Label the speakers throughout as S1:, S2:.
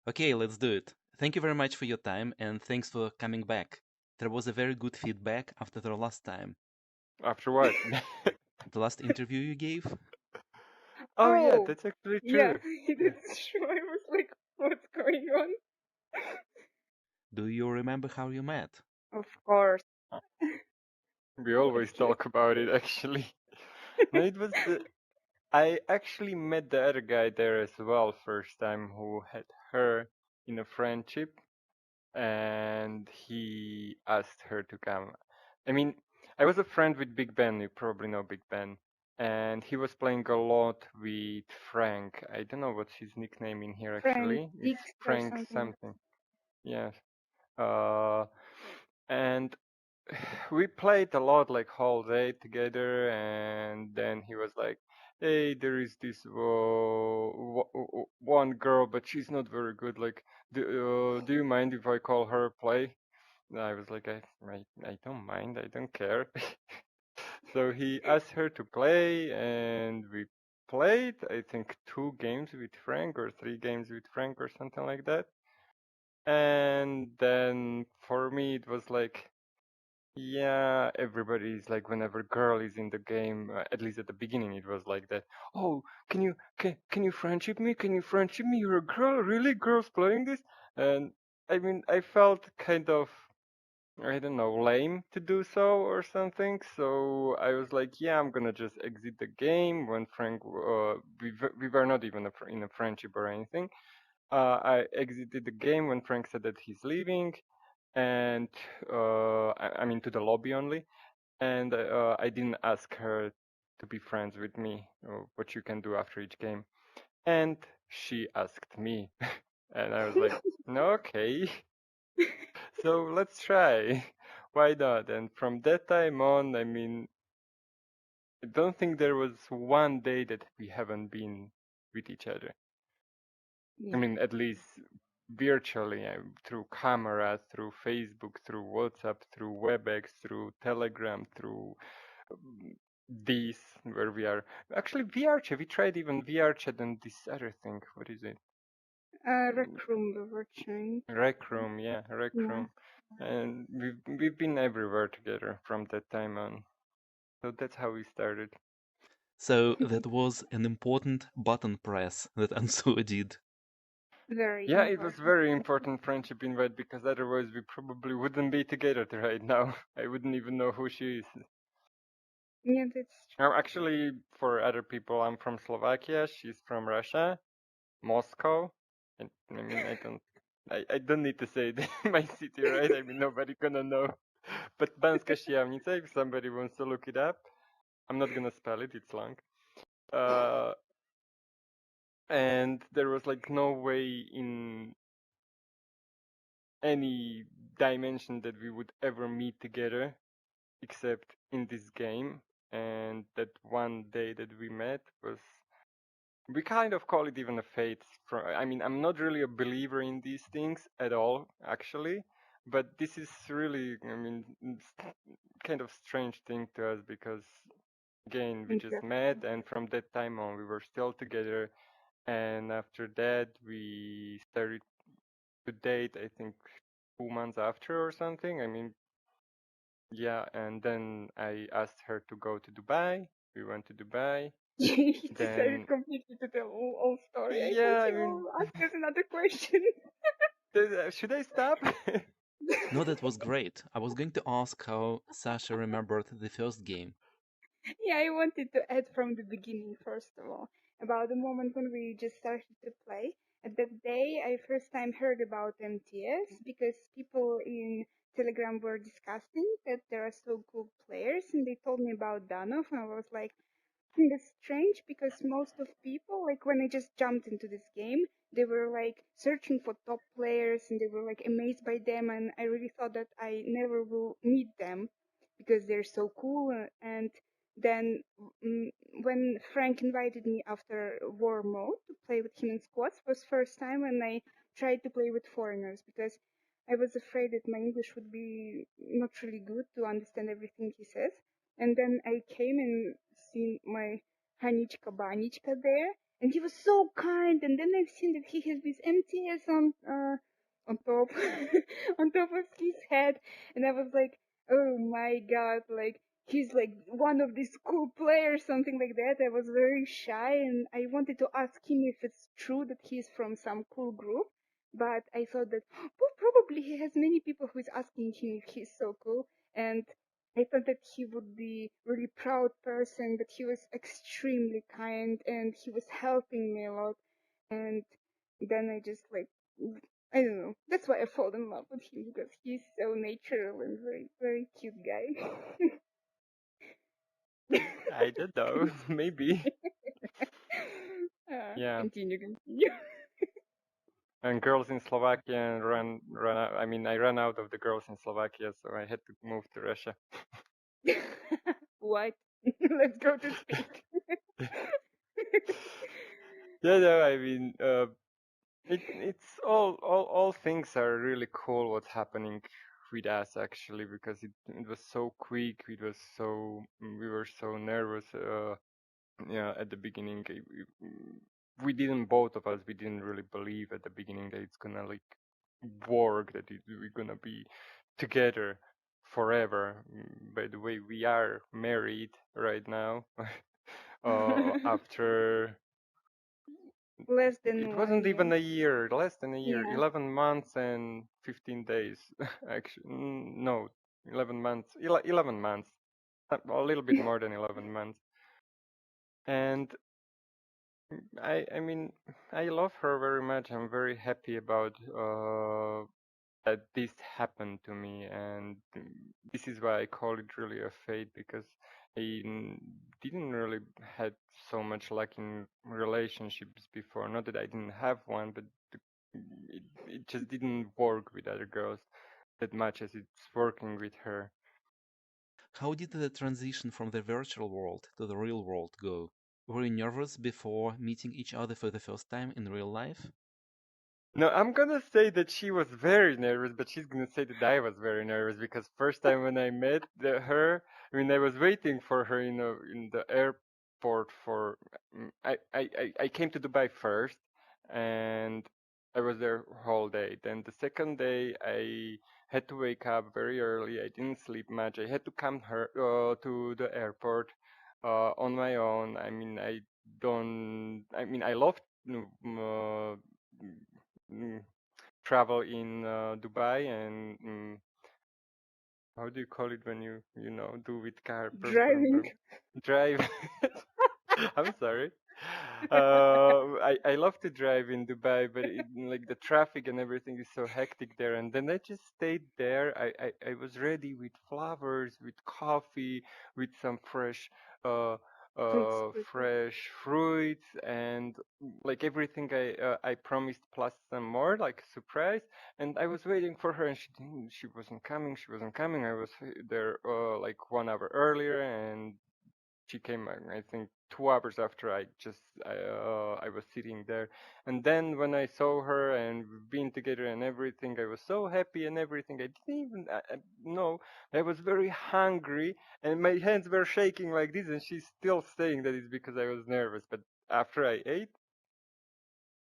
S1: Okay, let's do it. Thank you very much for your time and thanks for coming back. There was a very good feedback after the last time.
S2: After what?
S1: The last interview you gave?
S2: Oh yeah,
S3: Oh,
S2: that's actually
S3: yeah,
S2: true. Yeah.
S3: that's true. I was like, what's going on?
S1: Do you remember how you met?
S3: Of course.
S2: We
S3: Yes,
S2: always
S3: yes,
S2: talk about it
S3: yes.
S2: actually. No, it was I actually met the other guy there as well first time who had her in a friendship and he asked her to come. I mean, I was a friend with Big Ben, you probably know Big Ben. And he was playing a lot with Frank. I don't know what's his nickname in here
S3: Frank
S2: actually. It's
S3: Dix or
S2: Frank
S3: something.
S2: something. Yes. Uh, and we played a lot, like whole day together. And then he was like, "Hey, there is this one girl, but she's not very good. Like, do you mind if I call her play?" I was like, I don't mind, I don't care. So he asked her to play, and we played, I think, 2 games with Frank or 3 games with Frank or something like that. And then for me, it was like, yeah, everybody's like, whenever girl is in the game, at least at the beginning, it was like that. Oh, can you friendship me? Can you friendship me? You're a girl, really? Girls playing this? And I mean, I felt kind of I don't know, lame to do so or something. So I was like, yeah, I'm gonna just exit the game. When Frank, we were not even in a friendship or anything. I exited the game when Frank said that he's leaving, and I mean to the lobby only. And I didn't ask her to be friends with me, or what you can do after each game. And she asked me, and I was like, no, okay. So let's try. Why not? And from that time on, I mean, I don't think there was one day that we haven't been with each other. I
S3: Yeah.
S2: mean, at least virtually, through cameras, through Facebook, through WhatsApp, through WebEx, through Telegram, through um, this, where we are. Actually, VR chat, we tried even VR chat and this other thing. What is it?
S3: Rec room we were trying.
S2: Rec room, yeah, rec
S3: Yeah.
S2: room. And we've been everywhere together from that time on. So that's how we started.
S1: So that was an important button press that Ansu did.
S3: Very
S2: Yeah, it was
S3: important.
S2: very important friendship invite because otherwise we probably wouldn't be together right now. I wouldn't even know who she is.
S3: Yeah, that's
S2: Now, actually, for other people, I'm from Slovakia. She's from Russia, Moscow. And I mean, I don't need to say my city, right? I mean, nobody gonna know. But Banska Štiavnica, if somebody wants to look it up, I'm not gonna spell it. It's long. Uh, and there was like no way in any dimension that we would ever meet together except in this game. And that one day that we met was, we kind of call it even a fate. I mean, I'm not really a believer in these things at all, actually, but this is really, I mean, kind of strange thing to us because, again, we just met,
S3: interesting.
S2: and from that time on, we were still together. And after that, we started to date, I think 2 months after or something. I mean, yeah, and then I asked her to go to Dubai. We went to Dubai.
S3: You decided
S2: Then,
S3: completely to tell all story. I thought
S2: yeah, I
S3: you
S2: mean,
S3: will ask us another question.
S2: should I stop?
S1: No, that was great. I was going to ask how Sasha remembered the first game.
S3: Yeah, I wanted to add from the beginning, first of all, about the moment when we just started to play. At that day, I first time heard about MTS because people in Telegram were discussing that there are so cool players, and they told me about Danov, and I was like, it's strange because most of people, like when I just jumped into this game, they were like searching for top players and they were like amazed by them, and I really thought that I never will meet them because they're so cool. And then mm, when Frank invited me after war mode to play with him in squads, was first time when I tried to play with foreigners because I was afraid that my English would be not really good to understand everything he says. And then I came and seen my Hanichka Banichka there, and he was so kind. And then I've seen that he has this MTS on top on top of his head, and I was like, oh my god, like he's like one of these cool players, something like that. I was very shy, and I wanted to ask him if it's true that he's from some cool group, but I thought that, well, probably he has many people who is asking him if he's so cool, and I thought that he would be really proud person, but he was extremely kind and he was helping me a lot. And then I just like, I don't know. That's why I fall in love with him, because he's so natural and very, very cute guy.
S2: I don't know, maybe. Yeah.
S3: Continue.
S2: And girls in Slovakia run out. I mean, I ran out of the girls in Slovakia, so I had to move to Russia.
S3: What? Let's go to Spain.
S2: Yeah, no, I mean, it's all things are really cool what's happening with us actually, because it was so quick. It was so we were so nervous. Yeah, at the beginning, we didn't, both of us, we didn't really believe at the beginning that it's gonna like work, that we're gonna be together forever. By the way, we are married right now. After
S3: Less
S2: it
S3: than one
S2: wasn't even
S3: year.
S2: a year, less than a year,
S3: Yeah.
S2: 11 months and 15 days. Actually, no, 11 months, 11 months, a little bit more than 11 months. And I mean, I love her very much. I'm very happy about that this happened to me, and this is why I call it really a fate, because I didn't really had so much luck in relationships before. Not that I didn't have one, but it just didn't work with other girls that much as it's working with her.
S1: How did the transition from the virtual world to the real world go? Were you nervous before meeting each other for the first time in real life?
S2: No, I'm gonna say that she was very nervous, but she's gonna say that I was very nervous, because first time when I met her, I mean, I was waiting for her in the airport for. I came to Dubai first, and I was there whole day. Then the second day, I had to wake up very early. I didn't sleep much. I had to come her to the airport on my own. I mean, I don't. I mean, I love mm, travel in Dubai, and how do you call it when you do with car? Brum, brum,
S3: Driving.
S2: brum. Drive. I'm sorry. I love to drive in Dubai, but like the traffic and everything is so hectic there. And then I just stayed there. I was ready with flowers, with coffee, with some uh,
S3: Fruits, fruits.
S2: fresh fruits, and like everything I promised plus some more, like a surprise. And I was waiting for her, and she wasn't coming. She wasn't coming. I was there like 1 hour earlier, and she came, I think, 2 hours after I was sitting there. And then when I saw her and we've been together and everything, I was so happy and everything. I didn't even know. I was very hungry, and my hands were shaking like this. And she's still saying that it's because I was nervous. But after I ate,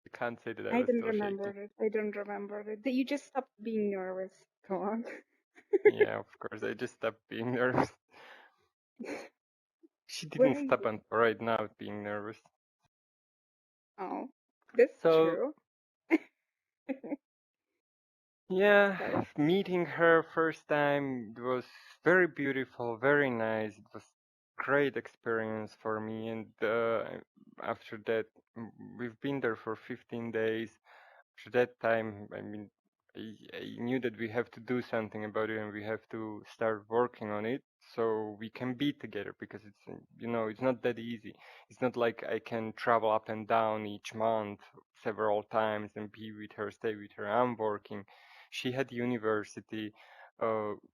S2: I can't say that I
S3: I
S2: was
S3: don't
S2: still
S3: remember
S2: shaking.
S3: it. I don't remember it. You just stopped being nervous. Come on.
S2: Yeah, of course. I just stopped being nervous. She didn't
S3: Where?
S2: stop until right now being nervous.
S3: Oh, that's
S2: So
S3: true.
S2: yeah,
S3: So,
S2: meeting her first time, it was very beautiful, very nice. It was great experience for me. And after that, we've been there for 15 days. After that time, I mean, I knew that we have to do something about it, and we have to start working on it so we can be together, because it's not that easy. It's not like I can travel up and down each month several times and be with her, stay with her. I'm working. She had university.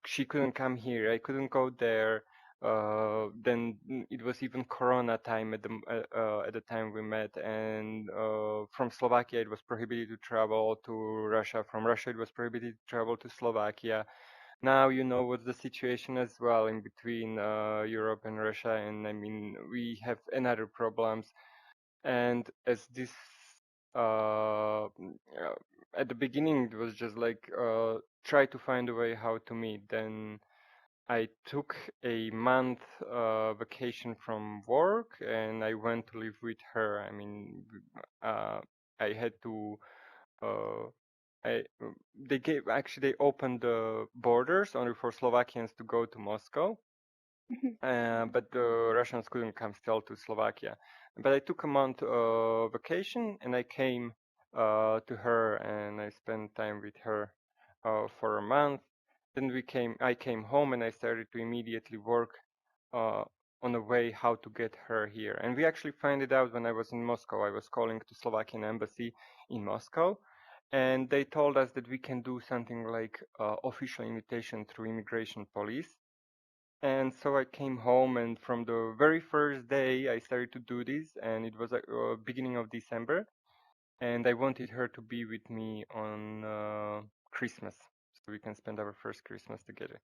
S2: She couldn't come here. I couldn't go there. Then it was even Corona time at the time we met, and from Slovakia it was prohibited to travel to Russia. From Russia it was prohibited to travel to Slovakia. Now you know what's the situation as well in between Europe and Russia, and I mean we have another problems. And as this uh, at the beginning it was just like try to find a way how to meet. Then I took a month vacation from work and I went to live with her. I mean, uh, I had to. Uh, I they gave actually they opened the borders only for Slovakians to go to Moscow, but the Russians couldn't come still to Slovakia. But I took a month vacation and I came to her and I spent time with her for a month. Then I came home and I started to immediately work uh, on a way how to get her here. And we actually found it out when I was in Moscow. I was calling to Slovakian embassy in Moscow, and they told us that we can do something like official invitation through immigration police. And so I came home, and from the very first day, I started to do this, and it was beginning of December, and I wanted her to be with me on Christmas, so we can spend our first Christmas together.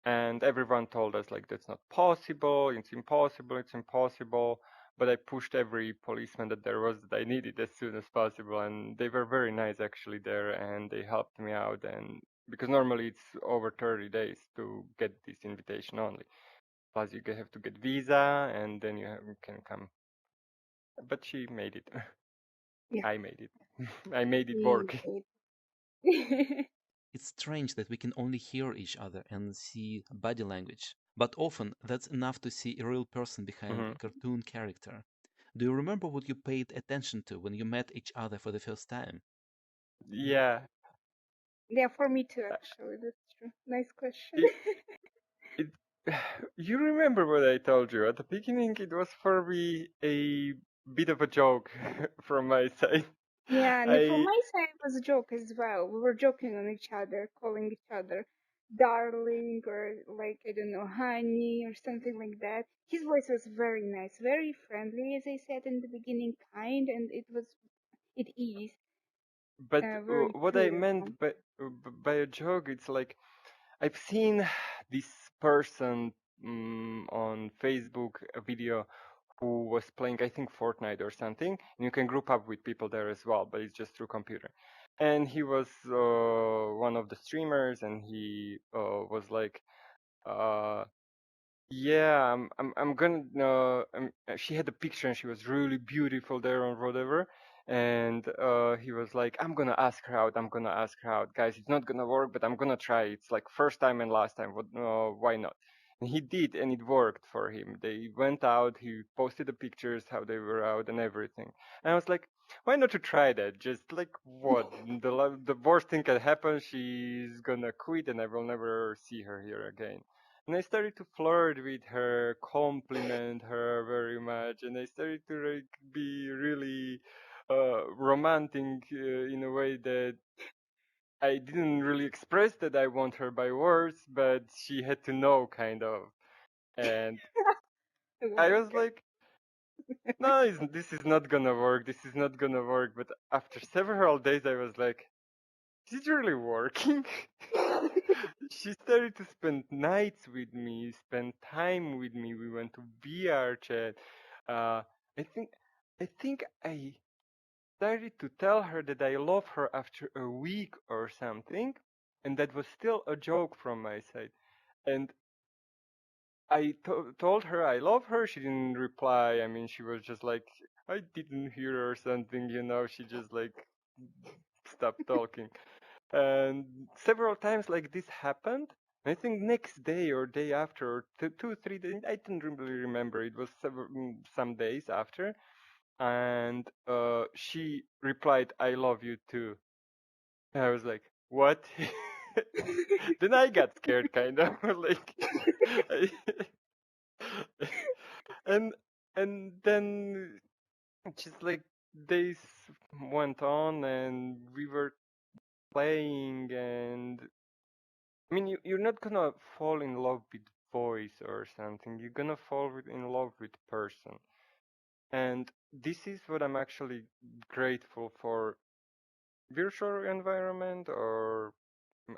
S2: And everyone told us like that's not possible, it's impossible, it's impossible. But I pushed every policeman that there was that I needed as soon as possible, and they were very nice actually there, and they helped me out. And because normally it's over 30 days to get this invitation only. Plus, you have to get visa, and then you can come. But she made it.
S3: Yeah.
S2: I made it. I made it
S3: We
S2: work.
S3: did.
S1: It's strange that we can only hear each other and see body language, but often that's enough to see a real person behind
S2: Hmm.
S1: a cartoon character. Do you remember what you paid attention to when you met each other for the first time?
S2: Yeah.
S3: Yeah, for me too, actually. That's true. Nice question.
S2: It, it, you remember what I told you at the beginning? It was for me a bit of a joke from my side.
S3: Yeah, and from
S2: I
S3: my side, it was a joke as well. We were joking on each other, calling each other darling or like, I don't know, honey or something like that. His voice was very nice, very friendly, as I said in the beginning, kind, and it is
S2: but
S3: very
S2: what I
S3: true. Yeah.
S2: meant by a joke, it's like I've seen this person on Facebook a video who was playing, I think, Fortnite or something, and you can group up with people there as well, but it's just through computer. And he was one of the streamers, and he was like, uh, yeah, I'm gonna. She had a picture and she was really beautiful there or whatever. And he was like, I'm gonna ask her out. I'm gonna ask her out, guys. It's not gonna work, but I'm gonna try. It's like first time and last time. What? Why not? And he did, and it worked for him. They went out. He posted the pictures, how they were out, and everything. And I was like, why not to try that? Just like what? The worst thing can happen. She's gonna quit, and I will never see her here again. And I started to flirt with her, compliment her very much, and I started to like be really romantic in a way that I didn't really express that I want her by words, but she had to know kind of. And
S3: Oh
S2: I
S3: my
S2: was like, no, this is not gonna work. This is not gonna work. But after several days, I was like, is it really working?
S3: god.
S2: She started to spend nights with me, spend time with me. We went to VR chat. Uh, I think, I started to tell her that I love her after a week or something, and that was still a joke from my side. And I told her I love her. She didn't reply. I mean, she was just like, I didn't hear her or something, you know. She just like stopped talking. And several times like this happened. I think next day or day after, or 2, 3 days, I don't really remember. It was some days after, and she replied, "I love you too." And I was like, "What?" Then I got scared, kind of like, I- and then just like days went on, and we were playing, and I mean, you're not gonna fall in love with voice or something. You're gonna fall in love with person. And this is what I'm actually grateful for virtual environment or,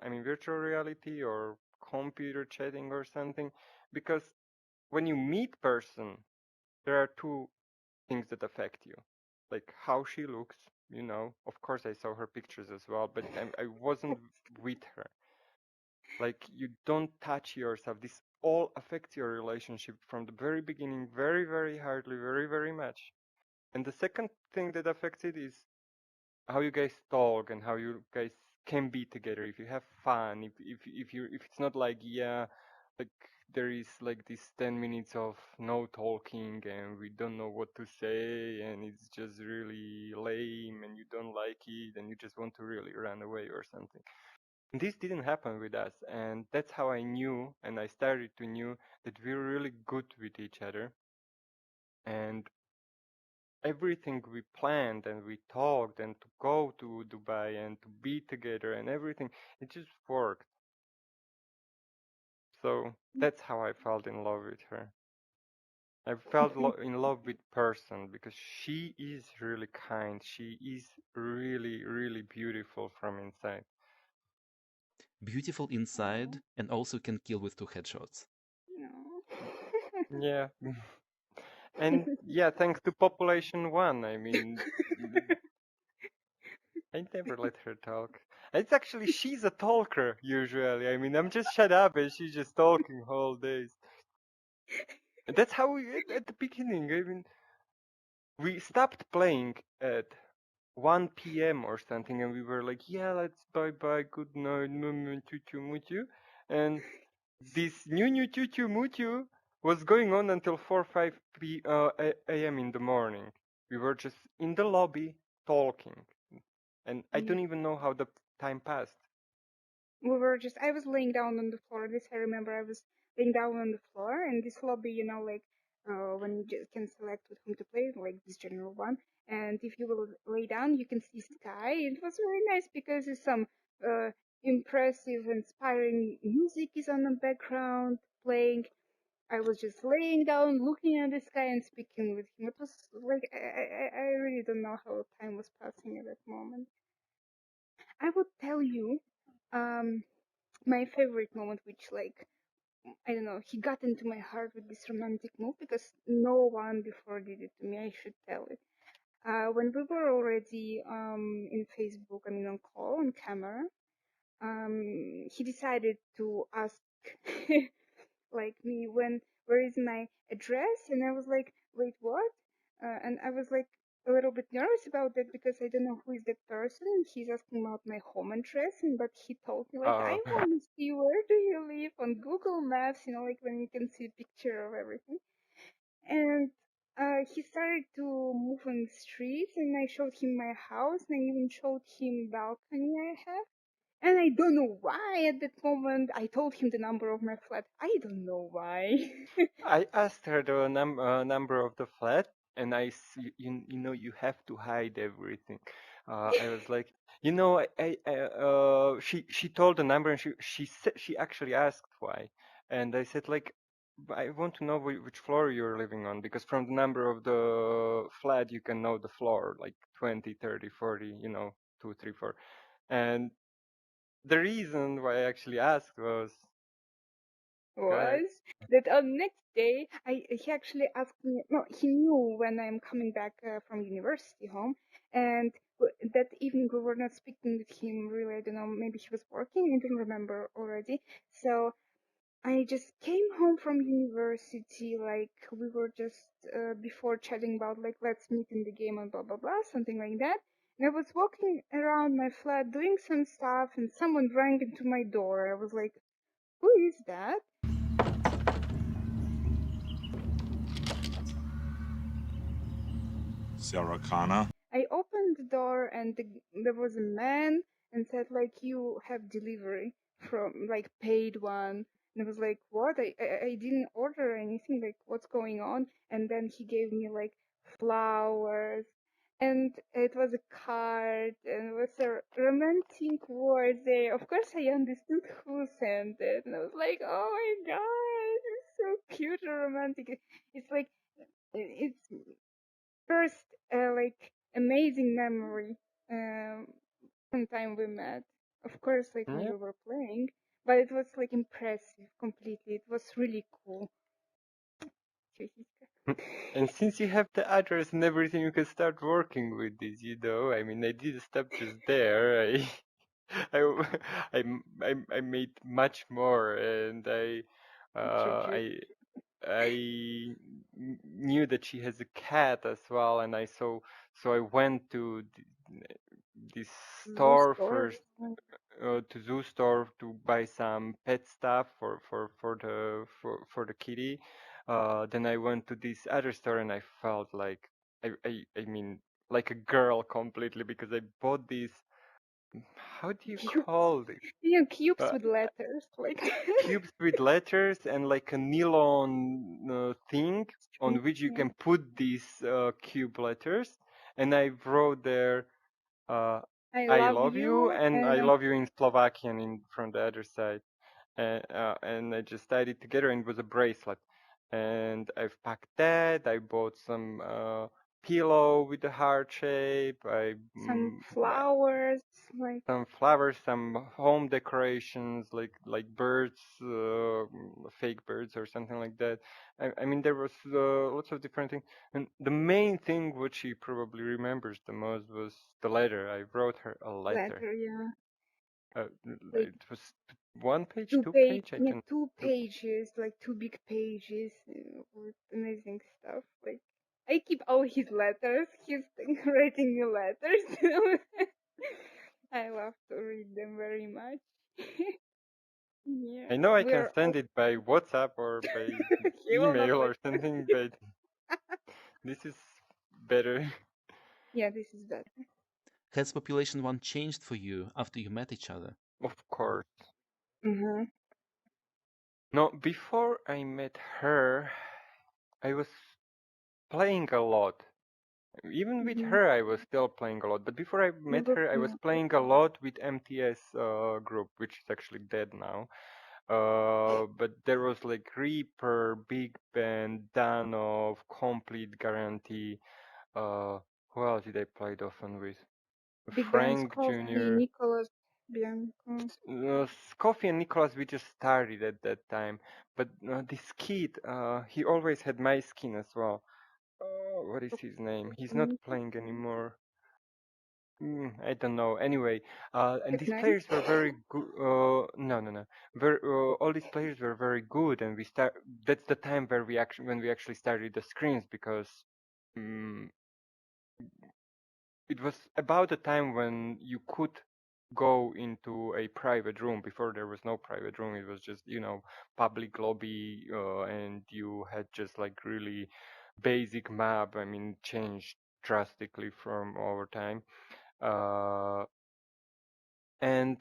S2: I mean, virtual reality or computer chatting or something. Because when you meet person, there are two. things that affect you, like how she looks. Of course, I saw her pictures as well, but I wasn't with her. Like, you don't touch yourself. This all affects your relationship from the very beginning, very, very hardly, very, very much. And the second thing that affects it is how you guys talk and how you guys can be together. If you have fun, if it's not like, yeah, like there is like this 10 minutes of no talking and we don't know what to say and it's just really lame and you don't like it and you just want to really run away or something. This didn't happen with us, and that's how I knew, and I started to knew that we were really good with each other. And everything we planned and we talked and to go to Dubai and to be together and everything, it just worked. So that's how I felt in love with her. I felt in love with person because she is really kind. She is really, really beautiful from inside.
S1: Beautiful inside and also can kill with 2 headshots.
S3: No.
S2: Yeah. And yeah, thanks to PopulationOne, I mean, I never let her talk. It's actually, she's a talker usually. I mean, I'm just shut up and she's just talking whole days. And that's how we, at the beginning, I mean, we stopped playing at 1 p.m. or something and we were like, yeah, let's bye bye, good night, choo muchu. And this new choo muchu was going on until 4 5 a.m. in the morning. We were just in the lobby talking. And I
S3: Yeah.
S2: don't even know how the time passed.
S3: I was laying down on the floor. This I remember. I was laying down on the floor in this lobby, like when you just can select with whom to play, like this general one. And if you will lay down, you can see sky. It was very nice because it's some uh, impressive, inspiring music is on the background playing. I was just laying down, looking at the sky and speaking with him. It was like I really don't know how time was passing at that moment. I would tell you, um, my favorite moment, which like I don't know, he got into my heart with this romantic move because no one before did it to me. I should tell it. When we were already in Facebook, I mean on call on camera, he decided to ask like me where is my address, and I was like, wait, what? And I was like a little bit nervous about that because I don't know who is that person. He's asking about my home address, but he told me like, I
S2: Oh,
S3: want to see where do you live on Google Maps, like when you can see a picture of everything. And he started to move on the streets, and I showed him my house, and I even showed him balcony I have. And I don't know why at that moment I told him the number of my flat. I don't know why.
S2: I asked her the number of the flat, and you have to hide everything. I was like, she told the number, and she actually asked why, and I said like, I want to know which floor you're living on because from the number of the flat you can know the floor, like 20, 30, 40, 2, 3, 4, and the reason why I actually asked was, guy,
S3: Was that on next day he actually asked me. No, he knew when I'm coming back from university home, and that evening we were not speaking with him really. I don't know, maybe he was working. I don't remember already. So I just came home from university, like we were just before chatting about like let's meet in the game and blah blah blah, something like that. And I was walking around my flat doing some stuff, and someone rang into my door. I was like, "Who is that?"
S4: Sarah Connor.
S3: I opened the door, and there was a man and said like, "You have delivery from like paid one." And I was like, "What? I didn't order anything. Like, what's going on?" And then he gave me like flowers, and it was a card, and it was a romantic word there. Of course, I understood who sent it, and I was like, "Oh my god, it's so cute and romantic." It's like it's first like amazing memory from time we met. Of course, like when
S2: yeah.
S3: we were playing, but it was like impressive completely. It was really cool.
S2: And since you have the address and everything, you can start working with this, you know. I mean, I didn't stop just there. I, I made much more, and
S3: Contribute.
S2: I, knew that she has a cat as well, and so I went to this
S3: Zoo
S2: store
S3: store.
S2: first, to zoo store to buy some pet stuff for the kitty. Then I went to this other store and I felt like I mean like a girl completely because I bought these. How do you
S3: Cubes.
S2: call it?
S3: You know, cubes
S2: Uh,
S3: with letters. Like.
S2: Cubes with letters and like a nylon thing on which you
S3: Yeah.
S2: can put these cube letters. And I wrote there, uh,
S3: I
S2: "I
S3: love
S2: love you,"
S3: you
S2: and "I
S3: and
S2: love you" in Slovakian from the other side. And I just tied it together and it was a bracelet. And I've packed that. I bought some pillow with the heart shape.
S3: some flowers. Like.
S2: Some flowers, some home decorations like birds, fake birds or something like that. I mean, there was lots of different things. And the main thing what she probably remembers the most was the letter. I wrote her a letter.
S3: Letter, yeah.
S2: Uh,
S3: Like
S2: it was one page, two page, I
S3: yeah,
S2: don't.
S3: 2 pages, like 2 big pages with amazing stuff. Like I keep all his letters. He's writing me letters. I love to read them very much. Yeah,
S2: I know I can
S3: we're
S2: send
S3: all.
S2: it by WhatsApp or by
S3: He will not
S2: email
S3: let.
S2: or something, but this is better.
S3: Yeah, this is better.
S1: Has PopulationOne changed for you after you met each other?
S2: Of course.
S3: Mm-hmm.
S2: No, before I met her, I was playing a lot. Even with
S3: Mm-hmm.
S2: her, I was still playing a lot. But before I
S3: You
S2: met
S3: look
S2: her, I was
S3: new.
S2: playing a lot with MTS group, which is actually dead now. But there was like Reaper, Big Ben, Danov, Complete Guarantee. Uh, who else did I play it often with?
S3: Big Ben's
S2: Frank
S3: coffee,
S2: Jr.
S3: Nicholas Bianco.
S2: Scoffy and Nicholas, we just started at that time. But this kid, he always had my skin as well. What is his name? He's not playing anymore. I don't know. Anyway, and these
S3: Nice.
S2: players were very good. No, no, no. All these players were very good, and we start. That's the time where when we actually started the screens because um, it was about the time when you could go into a private room. Before there was no private room. It was just public lobby, and you had just like really basic map. I mean, changed drastically from over time. Uh, And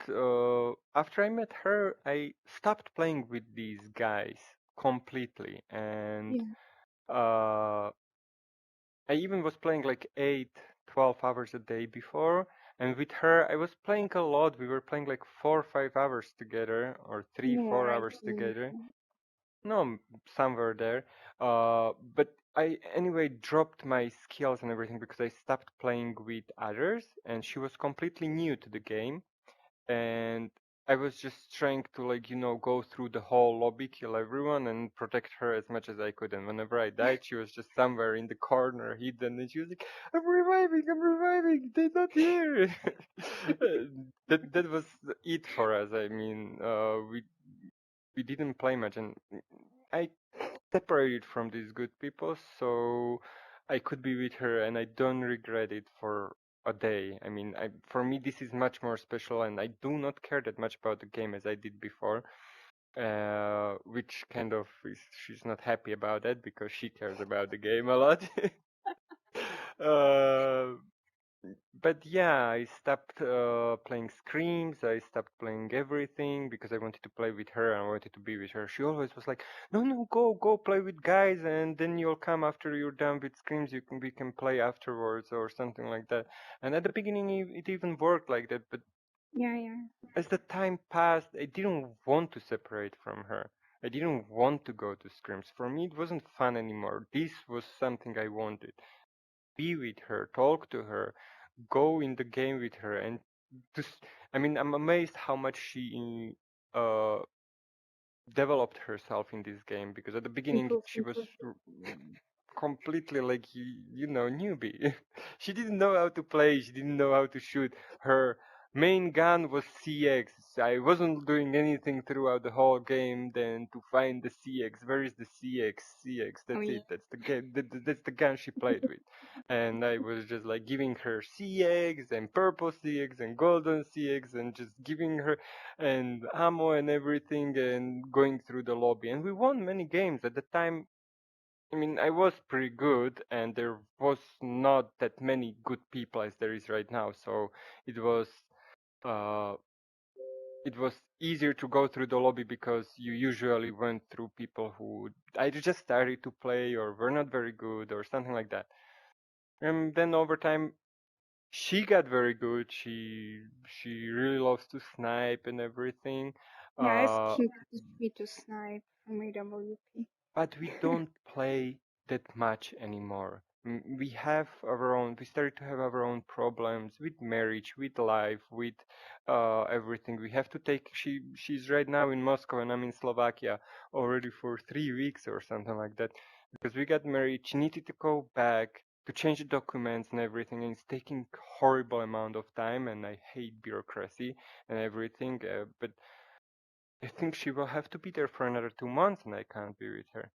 S2: after I met her, I stopped playing with these guys completely. And
S3: Yeah.
S2: uh, I even was playing like 8, 12 hours a day before. And with her, I was playing a lot. We were playing like 4 or 5 hours together, or 3,
S3: More,
S2: 4
S3: I
S2: hours
S3: think.
S2: together. No, somewhere there. But I anyway dropped my skills and everything because I stopped playing with others. And she was completely new to the game. And I was just trying to go through the whole lobby, kill everyone, and protect her as much as I could. And whenever I died, she was just somewhere in the corner, hidden, and she was like, I'm reviving, they're not here." That was it for us. I mean, we didn't play much, and I separated from these good people, so I could be with her, and I don't regret it for a day. I mean, for me, this is much more special, and I do not care that much about the game as I did before. Which kind of she's not happy about that because she cares about the game a lot. uh, but yeah, I stopped playing Screams. I stopped playing everything because I wanted to play with her and I wanted to be with her. She always was like, "No, no, go play with guys, and then you'll come after you're done with Screams. We can play afterwards or something like that." And at the beginning, it even worked like that. But
S3: Yeah, yeah.
S2: as the time passed, I didn't want to separate from her. I didn't want to go to Screams. For me, it wasn't fun anymore. This was something I wanted. Be with her, talk to her, go in the game with her, and just I mean I'm amazed how much she developed herself in this game because at the beginning
S3: Improve,
S2: she was
S3: improve.
S2: completely like newbie. She didn't know how to play. She didn't know how to shoot. Her main gun was CX. I wasn't doing anything throughout the whole game than to find the CX. Where is the CX? CX.
S3: Oh
S2: That's
S3: yeah.
S2: it. That's the game. That's the gun she played with. And I was just like giving her CX and purple CX and golden CX and just giving her and ammo and everything and going through the lobby. And we won many games at the time. I mean, I was pretty good, and there was not that many good people as there is right now. So it was uh, it was easier to go through the lobby because you usually went through people who either just started to play or were not very good or something like that. And then over time, she got very good. She really loves to snipe and everything.
S3: Yeah, I asked
S2: Uh,
S3: him to teach me to snipe from AWP.
S2: but we don't play that much anymore. We have our own. We started to have our own problems with marriage, with life, with everything. We have to take. She's right now in Moscow and I'm in Slovakia already for 3 weeks or something like that because we got married. She needed to go back to change the documents and everything, and it's taking horrible amount of time. And I hate bureaucracy and everything. But I think she will have to be there for another 2 months, and I can't be with her.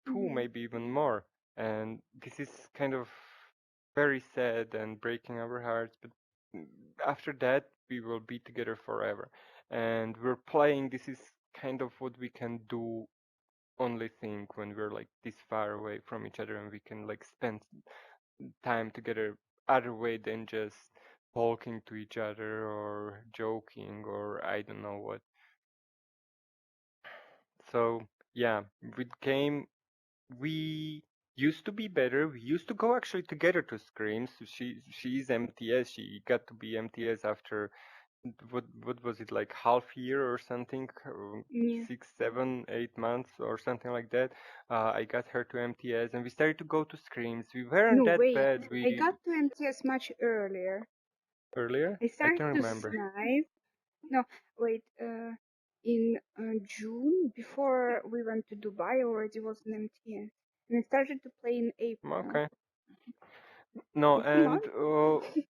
S2: Two,
S3: Yeah.
S2: maybe even more. And this is kind of very sad and breaking our hearts. But mm, after that, we will be together forever. And we're playing. This is kind of what we can do only think when we're like this far away from each other and we can like spend time together other way than just talking to each other or joking or I don't know what. So yeah, with game we used to be better. We used to go actually together to scrims. She's MTS. She got to be MTS after what was it like half year or something,
S3: Yeah.
S2: 6, 7, 8 months or something like that. I got her to MTS and we started to go to scrims. We weren't
S3: No,
S2: that
S3: wait.
S2: bad.
S3: I
S2: We
S3: got to MTS much earlier.
S2: earlier.
S3: I
S2: I
S3: started
S2: don't
S3: to
S2: remember.
S3: snipe. No, wait. In June, before we went to Dubai, I already was in MTS, and I started to play in April.
S2: Okay. No,
S3: Oh, come on.
S2: and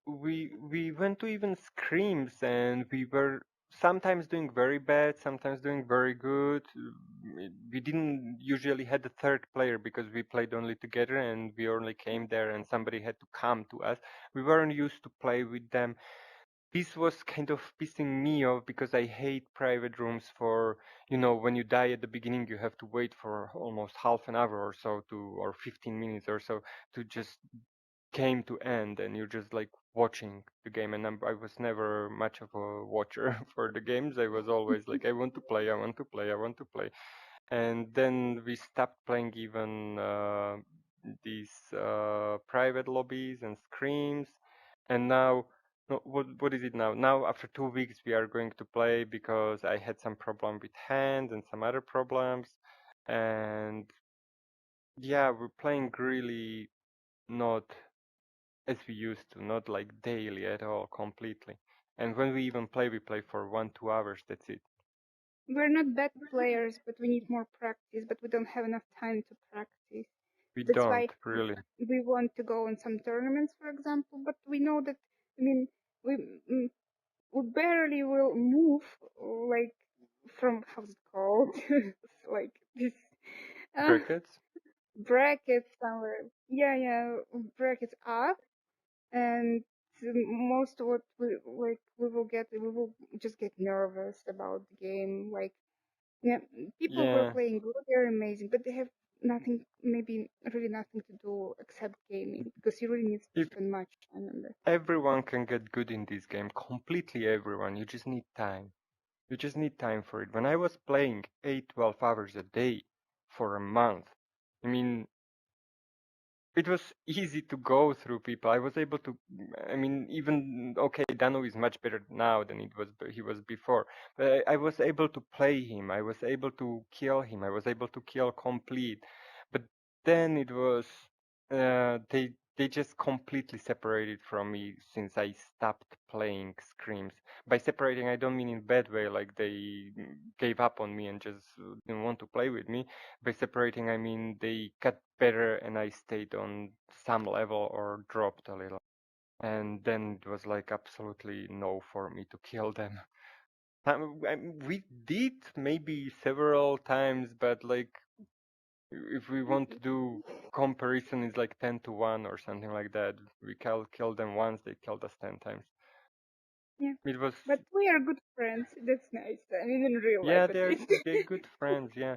S2: we went to even scrims, and we were sometimes doing very bad, sometimes doing very good. We didn't usually had a third player because we played only together, and we only came there, and somebody had to come to us. We weren't used to play with them. This was kind of pissing me off because I hate private rooms for, when you die at the beginning, you have to wait for almost half an hour or so or 15 minutes or so to just came to end and you're just like watching the game and I was never much of a watcher for the games. I was always like I want to play, I want to play, I want to play. And then we stopped playing even these private lobbies and screams. And now no, what is it now? Now after 2 weeks we are going to play because I had some problem with hands and some other problems. And yeah, we're playing really not as we used to, not like daily at all, completely. And when we even play, we play for 1, 2 hours. That's it.
S3: We're not bad players, but we need more practice. But we don't have enough time to practice.
S2: We
S3: That's
S2: don't
S3: why
S2: really.
S3: we want to go on some tournaments, for example. But we know that. I mean, we mm, we barely will move like from how's it called like this uh,
S2: Brackets.
S3: brackets somewhere. Yeah, yeah, brackets up, and most of what we will get, we will just get nervous about the game. Like, yeah, people who are
S2: Yeah.
S3: playing good, they're amazing, but they have nothing, maybe really nothing to do except gaming because you really need to
S2: If
S3: spend much time on that.
S2: everyone can get good in this game, completely everyone, you just need time. You just need time for it. When I was playing 8, 12 hours a day for a month, I mean, it was easy to go through people. I was able to, I mean, even okay, Dano is much better now than he was before. But I was able to play him. I was able to kill him. I was able to kill complete. But then it was they they just completely separated from me since I stopped playing Screams. By separating, I don't mean in bad way, like they gave up on me and just didn't want to play with me. By separating, I mean they got better and I stayed on some level or dropped a little. And then it was like absolutely no for me to kill them. We did maybe several times, but like if we want to do comparison, it's like 10 to 1 or something like that. We kill them once, they killed us 10 times.
S3: Yeah.
S2: It was,
S3: But we are good friends. That's nice. I mean, in real life
S2: yeah,
S3: at least.
S2: they're good friends. Yeah,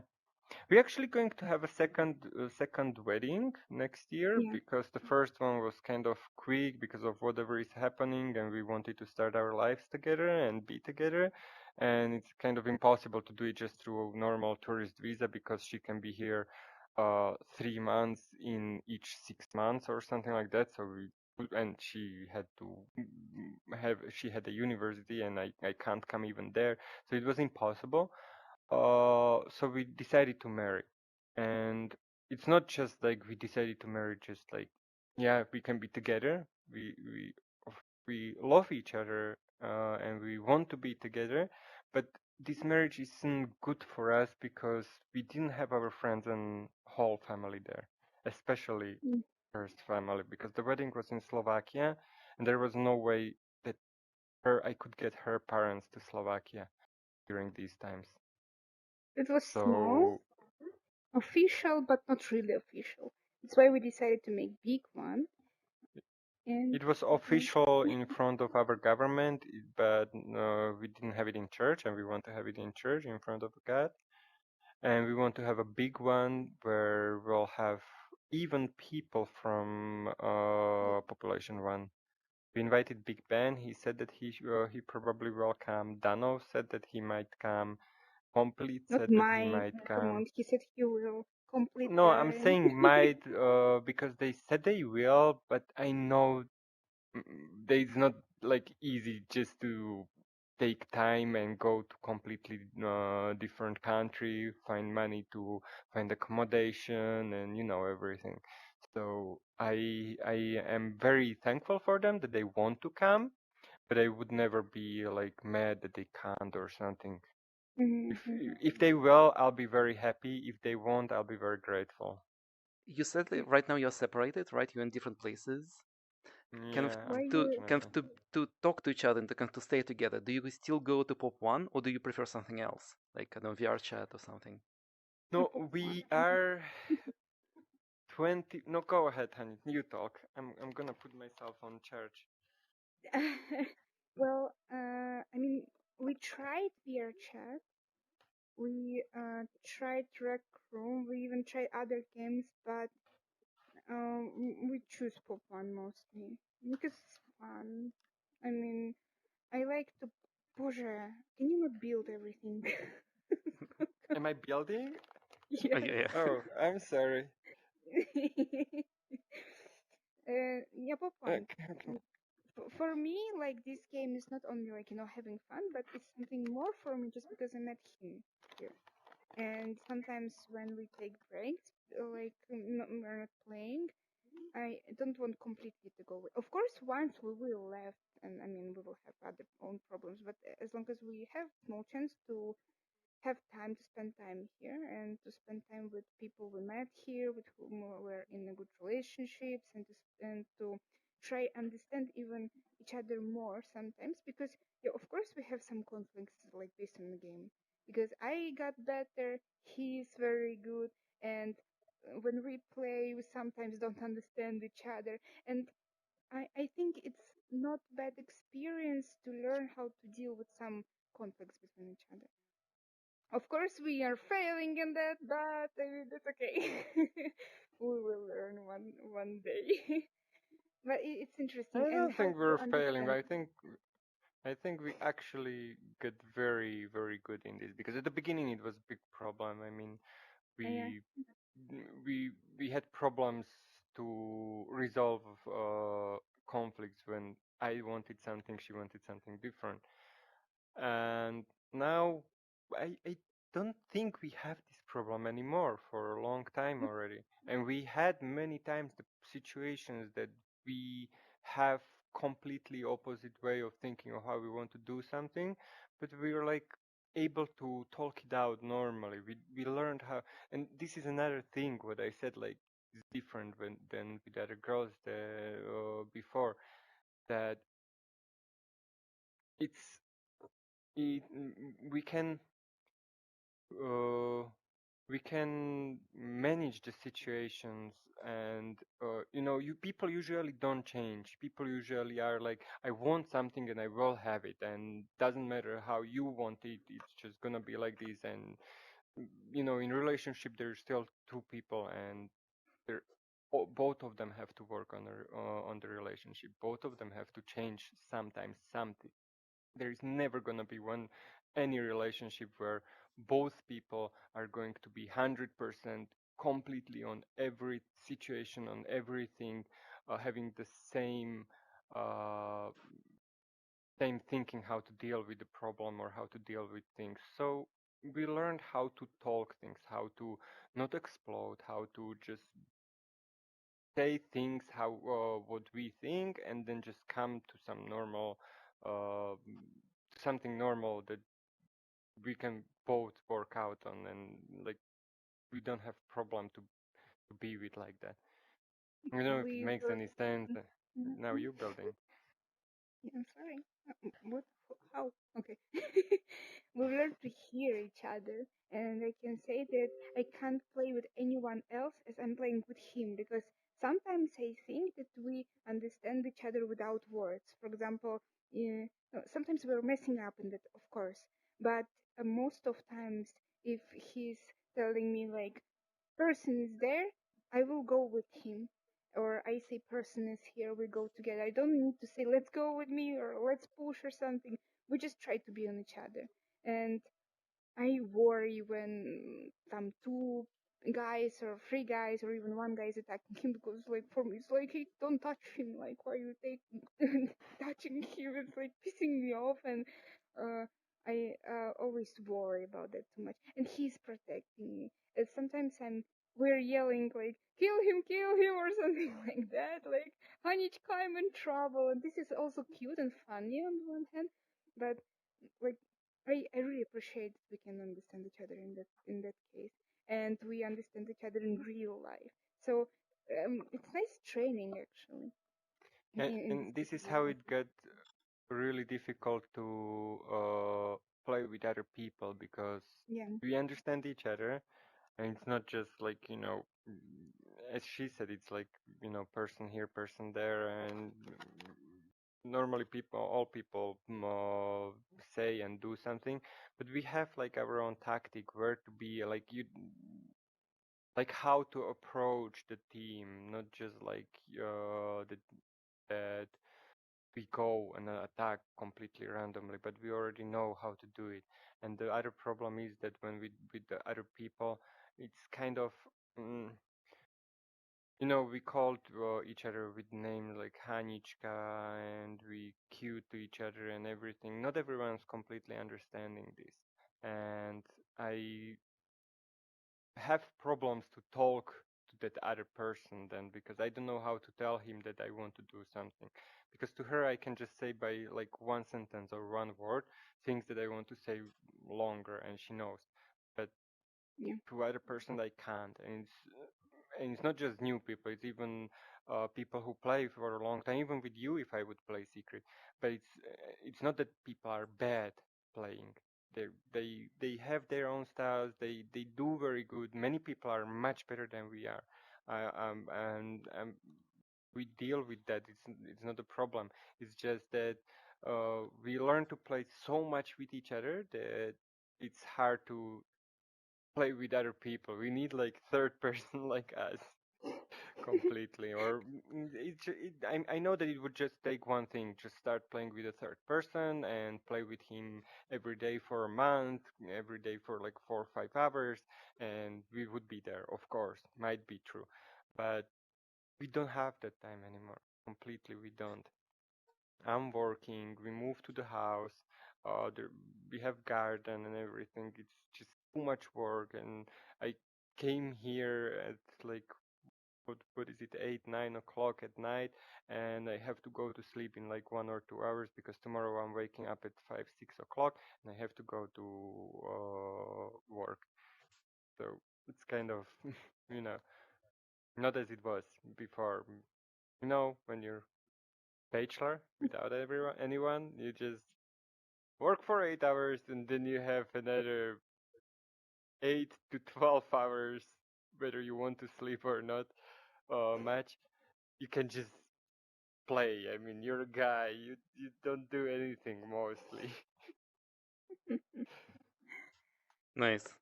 S2: we're actually going to have a second wedding next year
S3: Yeah.
S2: because the first one was kind of quick because of whatever is happening, and we wanted to start our lives together and be together. And it's kind of impossible to do it just through a normal tourist visa because she can be here 3 months in each 6 months or something like that. So and she had to she had a university and I can't come even there. So it was impossible. So we decided to marry, and it's not just like we decided to marry, just like, yeah, we can be together. We love each other, and we want to be together, but this marriage isn't good for us because we didn't have our friends and whole family there, especially
S3: Mm.
S2: first family, because the wedding was in Slovakia, and there was no way that her I could get her parents to Slovakia during these times.
S3: It was small,
S2: So
S3: official, but not really official. That's why we decided to make big one. And
S2: it was
S3: yeah,
S2: official in front of our government, but we didn't have it in church, and we want to have it in church in front of God. And we want to have a big one where we'll have even people from PopulationOne. We invited Big Ben. He said that he probably will come. Dano said that he might come. Complete
S3: not
S2: said that he
S3: my
S2: might come.
S3: command. He said he will complete
S2: No, I'm
S3: guy.
S2: saying might because they said they will, but I know it's not like easy just to take time and go to completely different country, find money to find accommodation and everything. So I am very thankful for them that they want to come, but I would never be like mad that they can't or something. If
S3: Mm-hmm.
S2: if they will, I'll be very happy. If they won't, I'll be very grateful.
S1: You said
S3: Yeah.
S1: that right now you're separated, right? You're in different places. Kind of
S2: Yeah,
S3: Why you?
S1: kind
S2: unfortunately.
S1: of to talk to each other and to kind of stay together. Do you still go to PopOne or do you prefer something else, like I don't know, VR chat or something?
S2: No,
S3: Pop one.
S2: we are 20. No, go ahead, honey. You talk. I'm gonna put myself on charge.
S3: Well, I mean, we tried VR chat. We tried Rec Room. We even tried other games, but we choose Pop One mostly because it's fun. I mean, I like to. Боже, can you not build everything?
S2: Am I building?
S1: Oh,
S3: Yes.
S1: yeah, yeah.
S2: Oh, I'm sorry.
S3: Yeah, Pop One.
S2: Okay, okay.
S3: For me, like this game is not only like having fun, but it's something more for me just because I met him here. And sometimes when we take breaks, like we're not playing, I don't want completely to go away. Of course, once we will left, and I mean we will have other own problems, but as long as we have small chance to have time to spend time here and to spend time with people we met here, with whom we're in a good relationships, and to try understand even each other more sometimes because yeah, of course we have some conflicts like this in the game because I got better, he's very good, and when we play we sometimes don't understand each other, and I think it's not bad experience to learn how to deal with some conflicts between each other. Of course, we are failing in that, but I mean, that's okay. We will learn one day. But it's interesting
S2: I
S3: and
S2: don't
S3: how
S2: think
S3: to
S2: we're failing.
S3: understand.
S2: I think we actually get very very good in this because at the beginning it was a big problem. I mean,
S3: Yeah,
S2: we we had problems to resolve conflicts when I wanted something, she wanted something different. And now I don't think we have this problem anymore for a long time already. And we had many times the situations that we have completely opposite way of thinking of how we want to do something, but we were like able to talk it out normally. We learned how, and this is another thing what I said, like is different than with other girls before, that it's it, we can uh, we can manage the situations, and you people usually don't change. People usually are like, I want something and I will have it, and doesn't matter how you want it, it's just gonna be like this. And in relationship there's still two people, and they're both of them have to work on the relationship. Both of them have to change sometimes something. There is never going to be any relationship where both people are going to be 100% completely on every situation, on everything, having the uh, same thinking how to deal with the problem or how to deal with things. So we learned how to talk things, how to not explode, how to just say things how what we think, and then just come to some normal uh, something normal that we can both work out on, and like we don't have problem to be with like that. I don't know if it
S3: We
S2: makes
S3: were.
S2: any sense. Now
S3: Mhm.
S2: you building.
S3: Yeah, I'm sorry. What? How? Okay. We learn to hear each other, and I can say that I can't play with anyone else as I'm playing with him, because sometimes I think that we understand each other without words. For example, no, sometimes we're messing up in that, of course, but most of times, if he's telling me like person is there, I will go with him. Or I say person is here, we go together. I don't need to say let's go with me or let's push or something. We just try to be on each other. And I worry when some two guys or three guys or even one guy is attacking him, because like for me it's like, hey, don't touch him, like why you take touching him, it's like pissing me off. And uh I always worry about that too much, and he's protecting me. And sometimes we're yelling like kill him or something like that, like Hanichka, I'm in trouble. And this is also cute and funny on the one hand, but like I really appreciate that we can understand each other in that case, and we understand each other in real life. So it's nice training actually in this
S2: And this is how
S3: capability.
S2: it got really difficult to play with other people, because
S3: Yeah,
S2: we understand each other, and it's not just like as she said, it's like person here, person there, and normally all people say and do something, but we have like our own tactic where to be, like like how to approach the team, not just like that we go and attack completely randomly, but we already know how to do it. And the other problem is that when we with the other people, it's kind of mm, we called each other with names like Hanichka, and we cute to each other and everything. Not everyone's completely understanding this, and I have problems to talk to that other person then, because I don't know how to tell him that I want to do something. Because to her I can just say by like one sentence or one word things that I want to say longer, and she knows. But
S3: yeah,
S2: to other person I can't, and it's not just new people. It's even people who play for a long time. Even with you, if I would play secret, but it's not that people are bad playing. They have their own styles. They do very good. Many people are much better than we are, and we deal with that. It's not a problem. It's just that we learn to play so much with each other that it's hard to play with other people. We need like third person like us completely. Or I know that it would just take one thing, just start playing with a third person and play with him every day for a month, every day for like 4 or 5 hours, and we would be there. Of course, might be true, but we don't have that time anymore. Completely, we don't. I'm working. We moved to the house. There, we have garden and everything. It's just too much work, and I came here at like what is it, 8, 9 o'clock at night, and I have to go to sleep in like 1 or 2 hours because tomorrow I'm waking up at 5, 6 o'clock, and I have to go to work. So it's kind of you know not as it was before. When you're bachelor without anyone, you just work for 8 hours and then you have another 8 to 12 hours, whether you want to sleep or not, match. You can just play. I mean, you're a guy. You don't do anything mostly.
S1: Nice.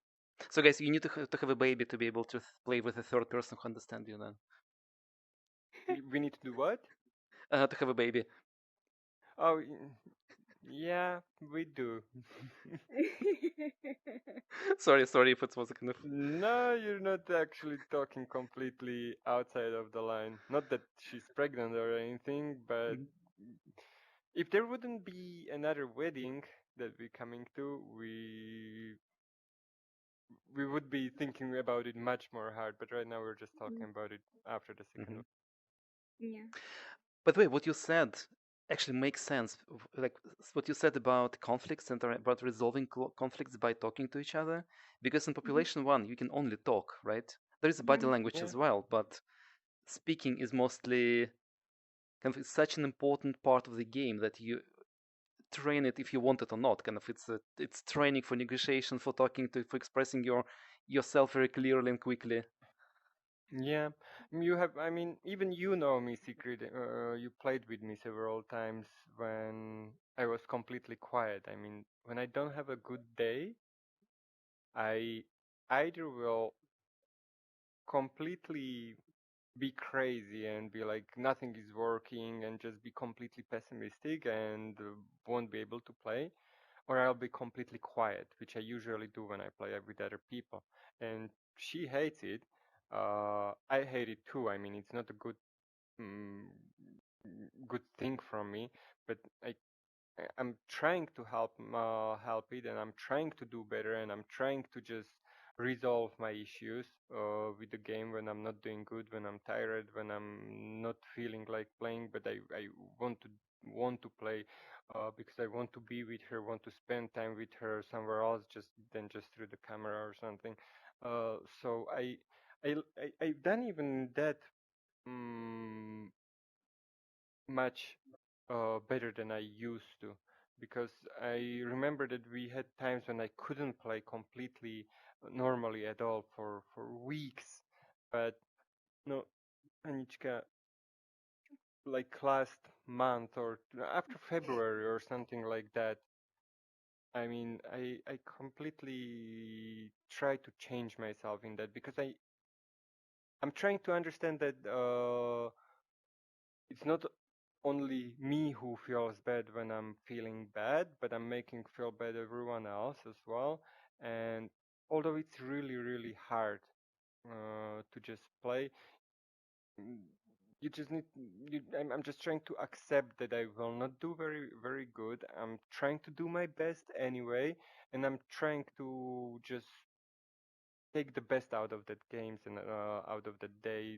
S1: So guys, you need to have a baby to be able to play with a third person who understands you then.
S2: We need to do what?
S1: To have a baby.
S2: Oh, yeah, we do.
S1: Sorry if it was a kind of.
S2: No, you're not actually talking completely outside of the line. Not that she's pregnant or anything, but
S1: Mhm.
S2: if there wouldn't be another wedding that we're coming to, we would be thinking about it much more hard. But right now we're just talking about it after the second
S1: Mhm.
S2: one.
S3: Yeah.
S1: By the way, what you said actually makes sense. Like what you said about conflicts and about resolving conflicts by talking to each other. Because in
S3: Mhm.
S1: PopulationOne, you can only talk, right? There is a body
S3: Yeah.
S1: language
S2: Yeah.
S1: as well, but speaking is mostly kind of it's such an important part of the game that you train it if you want it or not. Kind of it's training for negotiation, for talking to, for expressing yourself very clearly and quickly.
S2: Yeah, you have. I mean, even you know me, Secret. You played with me several times when I was completely quiet. I mean, when I don't have a good day, I either will completely be crazy and be like nothing is working and just be completely pessimistic and won't be able to play, or I'll be completely quiet, which I usually do when I play with other people. And she hates it. I hate it too. I mean, it's not a mm, good thing from me, but I'm trying to help it, and I'm trying to do better, and I'm trying to just resolve my issues with the game when I'm not doing good, when I'm tired, when I'm not feeling like playing, but I want to play because I want to be with her, want to spend time with her somewhere else just through the camera or something. So I've done even that um, much better than I used to, because I remember that we had times when I couldn't play completely normally at all for weeks. But no, Anichka, like last month or after February or something like that, I mean, I completely try to change myself in that, because I'm trying to understand that it's not only me who feels bad when I'm feeling bad, but I'm making feel bad everyone else as well. And although it's really, really hard to just play, mm, you just need. I'm just trying to accept that I will not do very, very good. I'm trying to do my best anyway, and I'm trying to just take the best out of that games and out of the day.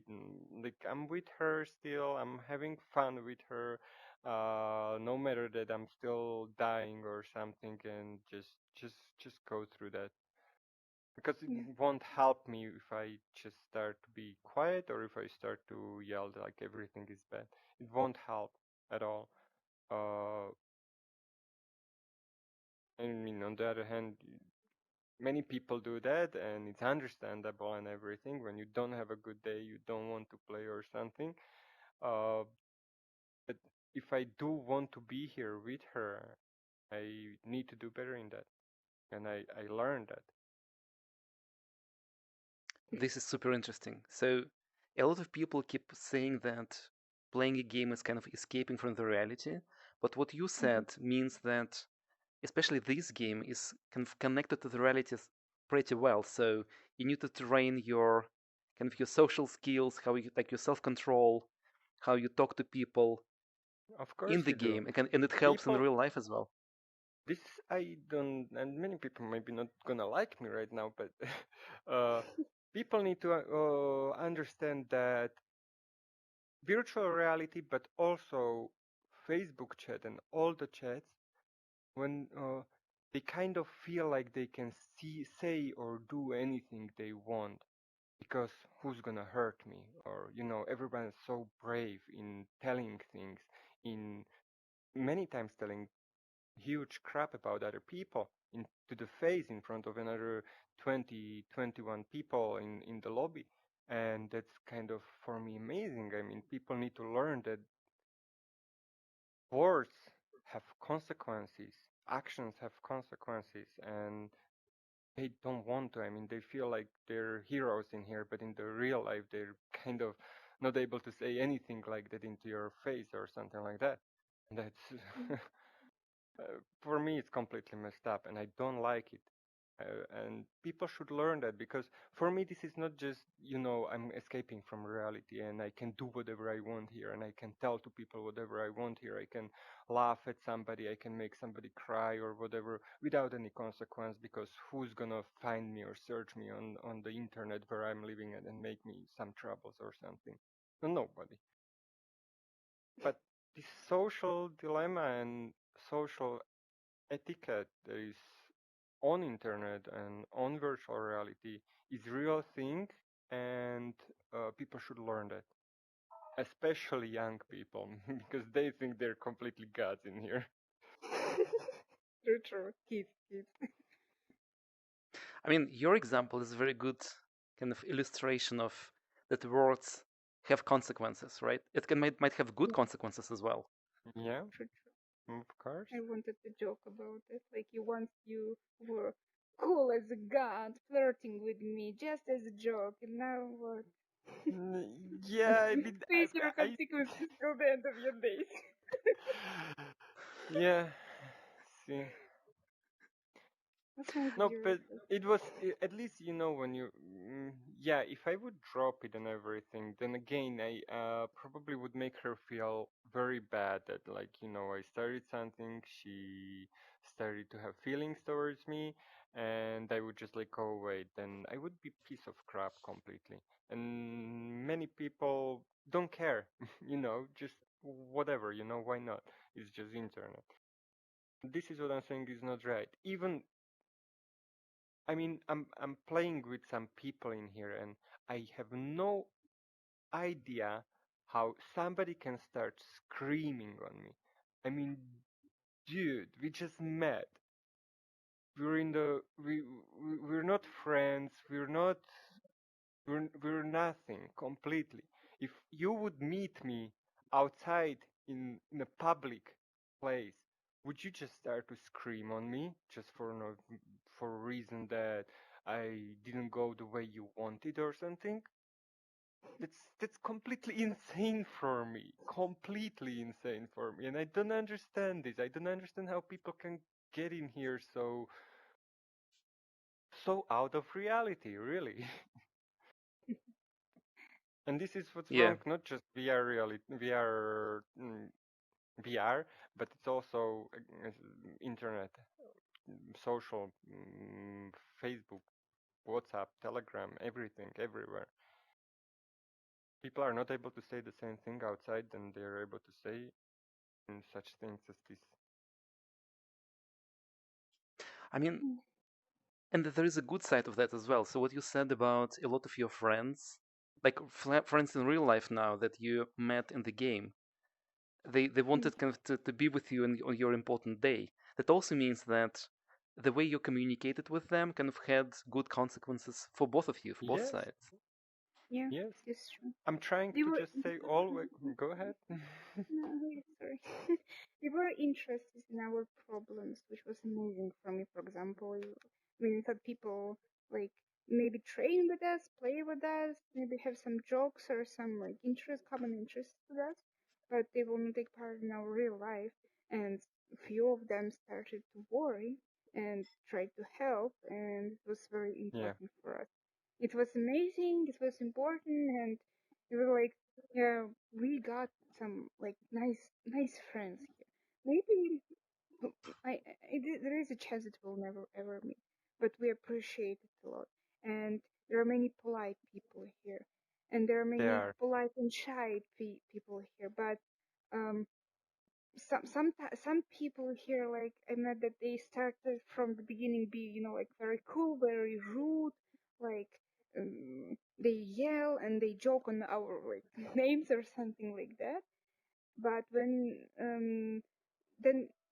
S2: Like I'm with her still, I'm having fun with her, no matter that I'm still dying or something, and just go through that, because it
S3: Yeah.
S2: won't help me if I just start to be quiet or if I start to yell like everything is bad. It won't help at all. Uh, I mean, on the other hand, many people do that, and it's understandable and everything. When you don't have a good day, you don't want to play or something. uh, but if I do want to be here with her, I need to do better in that, and I learned that.
S1: This is super interesting. So, a lot of people keep saying that playing a game is kind of escaping from the reality, but what you
S3: Mhm.
S1: said means that, especially this game, is kind of connected to the realities pretty well. So, you need to train your kind of your social skills, how you like your self-control, how you talk to people
S2: Of
S1: in
S2: course
S1: the
S2: you do.
S1: game, and it helps in
S2: People
S1: real life as well.
S2: this I don't, and many people maybe not gonna like me right now, but uh, people need to understand that virtual reality, but also Facebook chat and all the chats, when they kind of feel like they can say or do anything they want, because who's gonna hurt me? Or everyone is so brave in telling things, in many times telling huge crap about other people to the face in front of another 20, 21 people in the lobby. And that's kind of, for me, amazing. I mean, people need to learn that words have consequences, actions have consequences, and they don't want to. I mean, they feel like they're heroes in here, but in the real life, they're kind of not able to say anything like that into your face or something like that. And that's for me, it's completely messed up, and I don't like it. And people should learn that, because for me, this is not just, I'm escaping from reality and I can do whatever I want here, and I can tell to people whatever I want here. I can laugh at somebody, I can make somebody cry or whatever without any consequence, because who's gonna find me or search me on the internet where I'm living at and make me some troubles or something? No, nobody. But this social dilemma and social etiquette that is on internet and on virtual reality is real thing, and people should learn that, especially young people, because they think they're completely gods in here.
S3: True, true. Kids.
S1: I mean, your example is a very good kind of illustration of that words have consequences, right? It might have good consequences as well.
S2: Yeah,
S3: True, true.
S2: of course.
S3: I wanted to joke about it. Like once you were cool as a god, flirting with me just as a joke, and now what?
S2: Yeah, I mean,
S3: Face your consequences till the end of your days.
S2: yeah. See.
S3: That sounds
S2: No, but
S3: beautiful.
S2: it was at least, when you yeah, if I would drop it and everything, then again I probably would make her feel very bad that, like, I started something, she started to have feelings towards me, and I would just like go away. Then I would be piece of crap completely. And many people don't care, just whatever, why not? It's just internet. This is what I'm saying is not right. Even, I mean, I'm playing with some people in here, and I have no idea how somebody can start screaming on me. I mean, dude, we just met. We're not friends. We're nothing completely. If you would meet me outside in a public place, would you just start to scream on me just for no for a reason that I didn't go the way you wanted or something? That's completely insane for me. Completely insane for me. And I don't understand this. I don't understand how people can get in here so out of reality, really. And this is what's
S1: Yeah.
S2: wrong, not just VR reality, VR, but it's also internet, social, Facebook, WhatsApp, Telegram, everything, everywhere. People are not able to say the same thing outside than they're able to say in such things as this.
S1: I mean, and there is a good side of that as well. So what you said about a lot of your friends, like friends in real life now that you met in the game, they wanted kind of to be with you on your important day. That also means that the way you communicated with them kind of had good consequences for both of you, for both
S2: Yes,
S1: sides.
S3: Yeah,
S2: yes.
S3: it's true.
S2: I'm trying
S3: They
S2: to
S3: were
S2: just say always. Go ahead.
S3: no, really sorry. They were interested in our problems, which was amazing for me. For example, I mean, that people like maybe train with us, play with us, maybe have some jokes or some like common interests with us, but they won't take part in our real life. And few of them started to worry and tried to help, and it was very
S2: Yeah.
S3: important for us. It was amazing. It was important, and it was like, yeah, we got some like nice friends here. Maybe there is a chance that we'll never ever meet, but we appreciate it a lot. And there are many polite people here, and there are
S2: They
S3: many
S2: are.
S3: polite and shy people here. But um, some people here, like I met that they started from the beginning be like very cool, very rude, like they yell and they joke on our like names or something like that. But then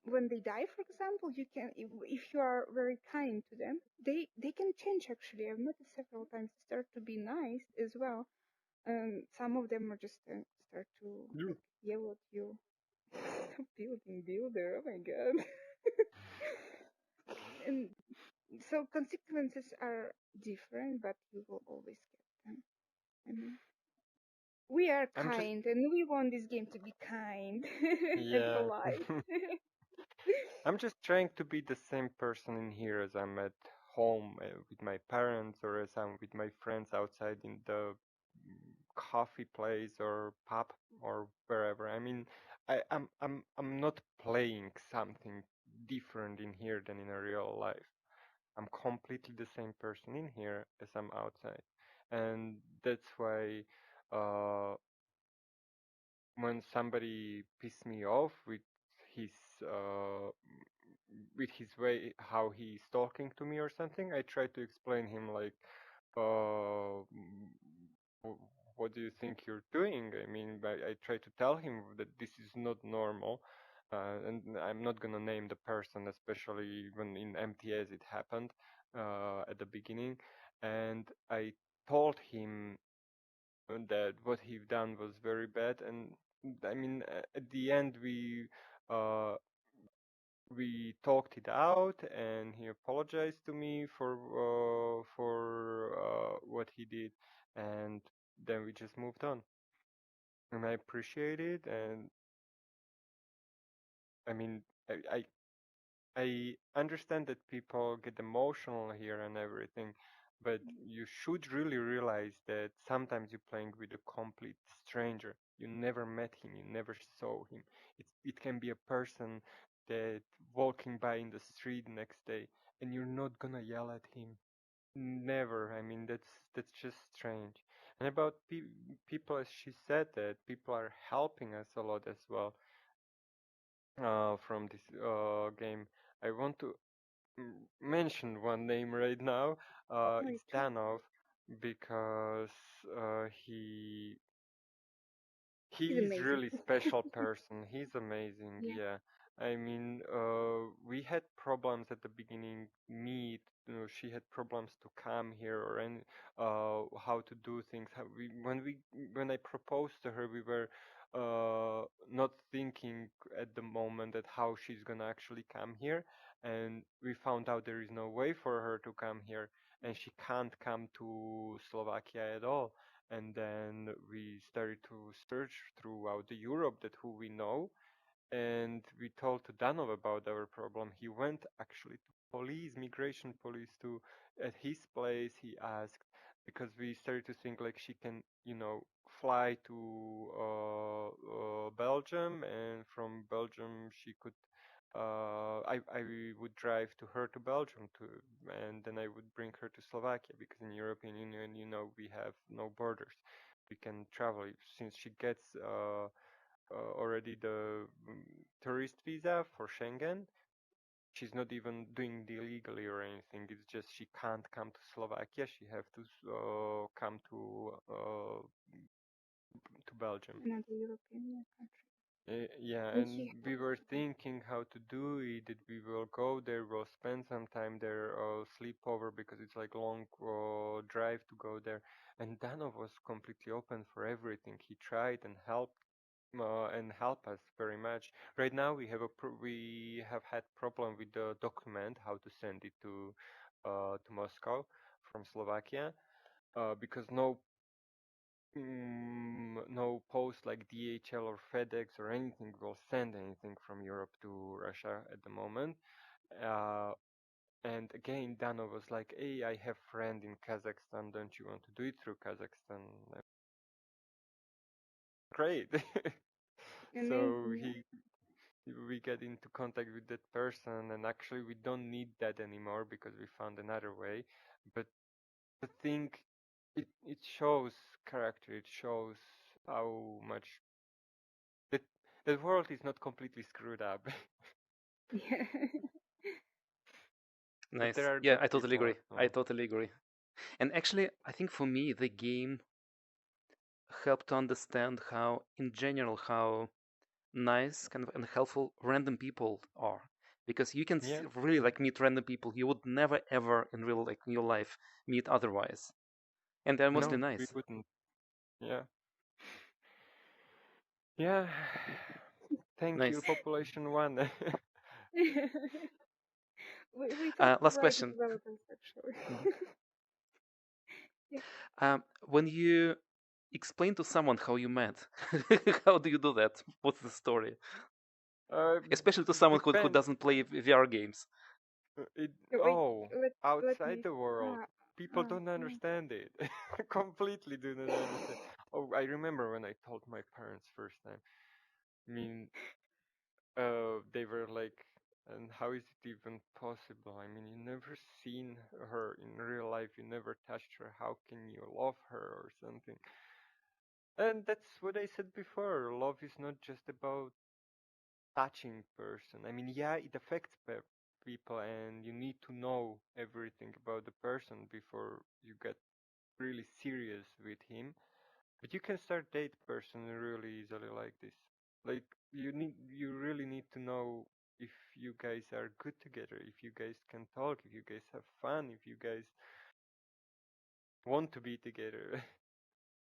S3: when they die, for example, you can if you are very kind to them, they can change. Actually, I've noticed several times they start to be nice as well. Some of them are just start to
S2: You.
S3: like yell at you. Stop building, builder. Oh my god. And so consequences are different, but you will always get them. I mean, we are
S2: I'm just
S3: kind, and we want this game to be kind and
S2: yeah.
S3: polite.
S2: I'm just trying to be the same person in here as I'm at home with my parents, or as I'm with my friends outside in the coffee place or pub or wherever. I mean, I'm not playing something different in here than in a real life. I'm completely the same person in here as I'm outside, and that's why uh, when somebody piss me off his uh, with his way how he's talking to me or something, I try to explain him like, uh, what do you think you're doing? I mean, I try to tell him that this is not normal. And I'm not gonna name the person, especially when in MTS it happened at the beginning. And I told him that what he done was very bad. And I mean, at the end, uh, we talked it out, and he apologized to me for what he did, and then we just moved on. And I appreciate it, and I mean, I understand that people get emotional here and everything, but you should really realize that sometimes you're playing with a complete stranger. You never met him, you never saw him. It can be a person that walking by in the street next day, and you're not gonna yell at him. Never. I mean, that's just strange. And about people, as she said, that people are helping us a lot as well from this game. I want to mention one name right now. It's
S3: Which one?
S2: Danov because uh, he
S3: He's
S2: he's
S3: amazing.
S2: really special person. He's amazing.
S3: Yeah.
S2: Yeah. I mean, we had problems at the beginning. She had problems to come here or any, how to do things. When I proposed to her, we were not thinking at the moment that how she's gonna actually come here, and we found out there is no way for her to come here, and she can't come to Slovakia at all. And then we started to search throughout the Europe that who we know, and we told to Danov about our problem. He went actually to migration police, to at his place. He asked because we started to think like she can, fly to Belgium, and from Belgium she could. I would drive to her to Belgium and then I would bring her to Slovakia because in European Union, we have no borders. We can travel since she gets already the tourist visa for Schengen. She's not even doing the illegally or anything. It's just she can't come to Slovakia. She have to come to Belgium.
S3: Another European country.
S2: Yeah,
S3: And
S2: and
S3: he
S2: we were
S3: yeah.
S2: thinking how to do it. That we will go there, we'll spend some time there, sleep over because it's like long drive to go there. And Danov was completely open for everything. He tried and help us very much. Right now we have had problem with the document how to send it to Moscow from Slovakia because no post like DHL or FedEx or anything will send anything from Europe to Russia at the moment. Uh, and again, Dano was like, "Hey, I have friend in Kazakhstan. Don't you want to do it through Kazakhstan?" Great. So
S3: Amazing.
S2: he
S3: Yeah.
S2: we get into contact with that person, and actually we don't need that anymore because we found another way. But the thing, it shows character. It shows how much that the world is not completely screwed up.
S3: Yeah.
S2: That
S1: Nice.
S2: there are
S1: Yeah,
S2: good
S1: I totally
S2: people
S1: agree.
S2: as
S1: I
S2: well.
S1: totally agree. And actually, I think for me, the game helped to understand how, in general, how nice kind of and helpful random people are. Because you can
S2: Yeah.
S1: really like meet random people you would never ever in real like in your life meet otherwise, and they're mostly
S2: No, we
S1: nice.
S2: wouldn't. Yeah. Yeah. Thank you,
S1: Nice.
S2: PopulationOne.
S3: We talked to
S1: Last
S3: right
S1: question.
S3: developers actually.
S2: Mhm.
S3: Yeah.
S1: When you explain to someone how you met, how do you do that? What's the story?
S2: Uh,
S1: Especially to someone who
S2: Depends.
S1: doesn't play VR games.
S2: It
S3: Wait,
S2: oh,
S3: let
S2: outside
S3: me.
S2: the world,
S3: Uh,
S2: people don't understand it. Completely do not understand. Oh, I remember when I told my parents first time. I mean, they were like, "And how is it even possible? I mean, you never seen her in real life. You never touched her. How can you love her or something?" And that's what I said before. Love is not just about touching person. I mean, yeah, it affects people, and you need to know everything about the person before you get really serious with him. But you can start date person really easily like this. Like you really need to know if you guys are good together, if you guys can talk, if you guys have fun, if you guys want to be together.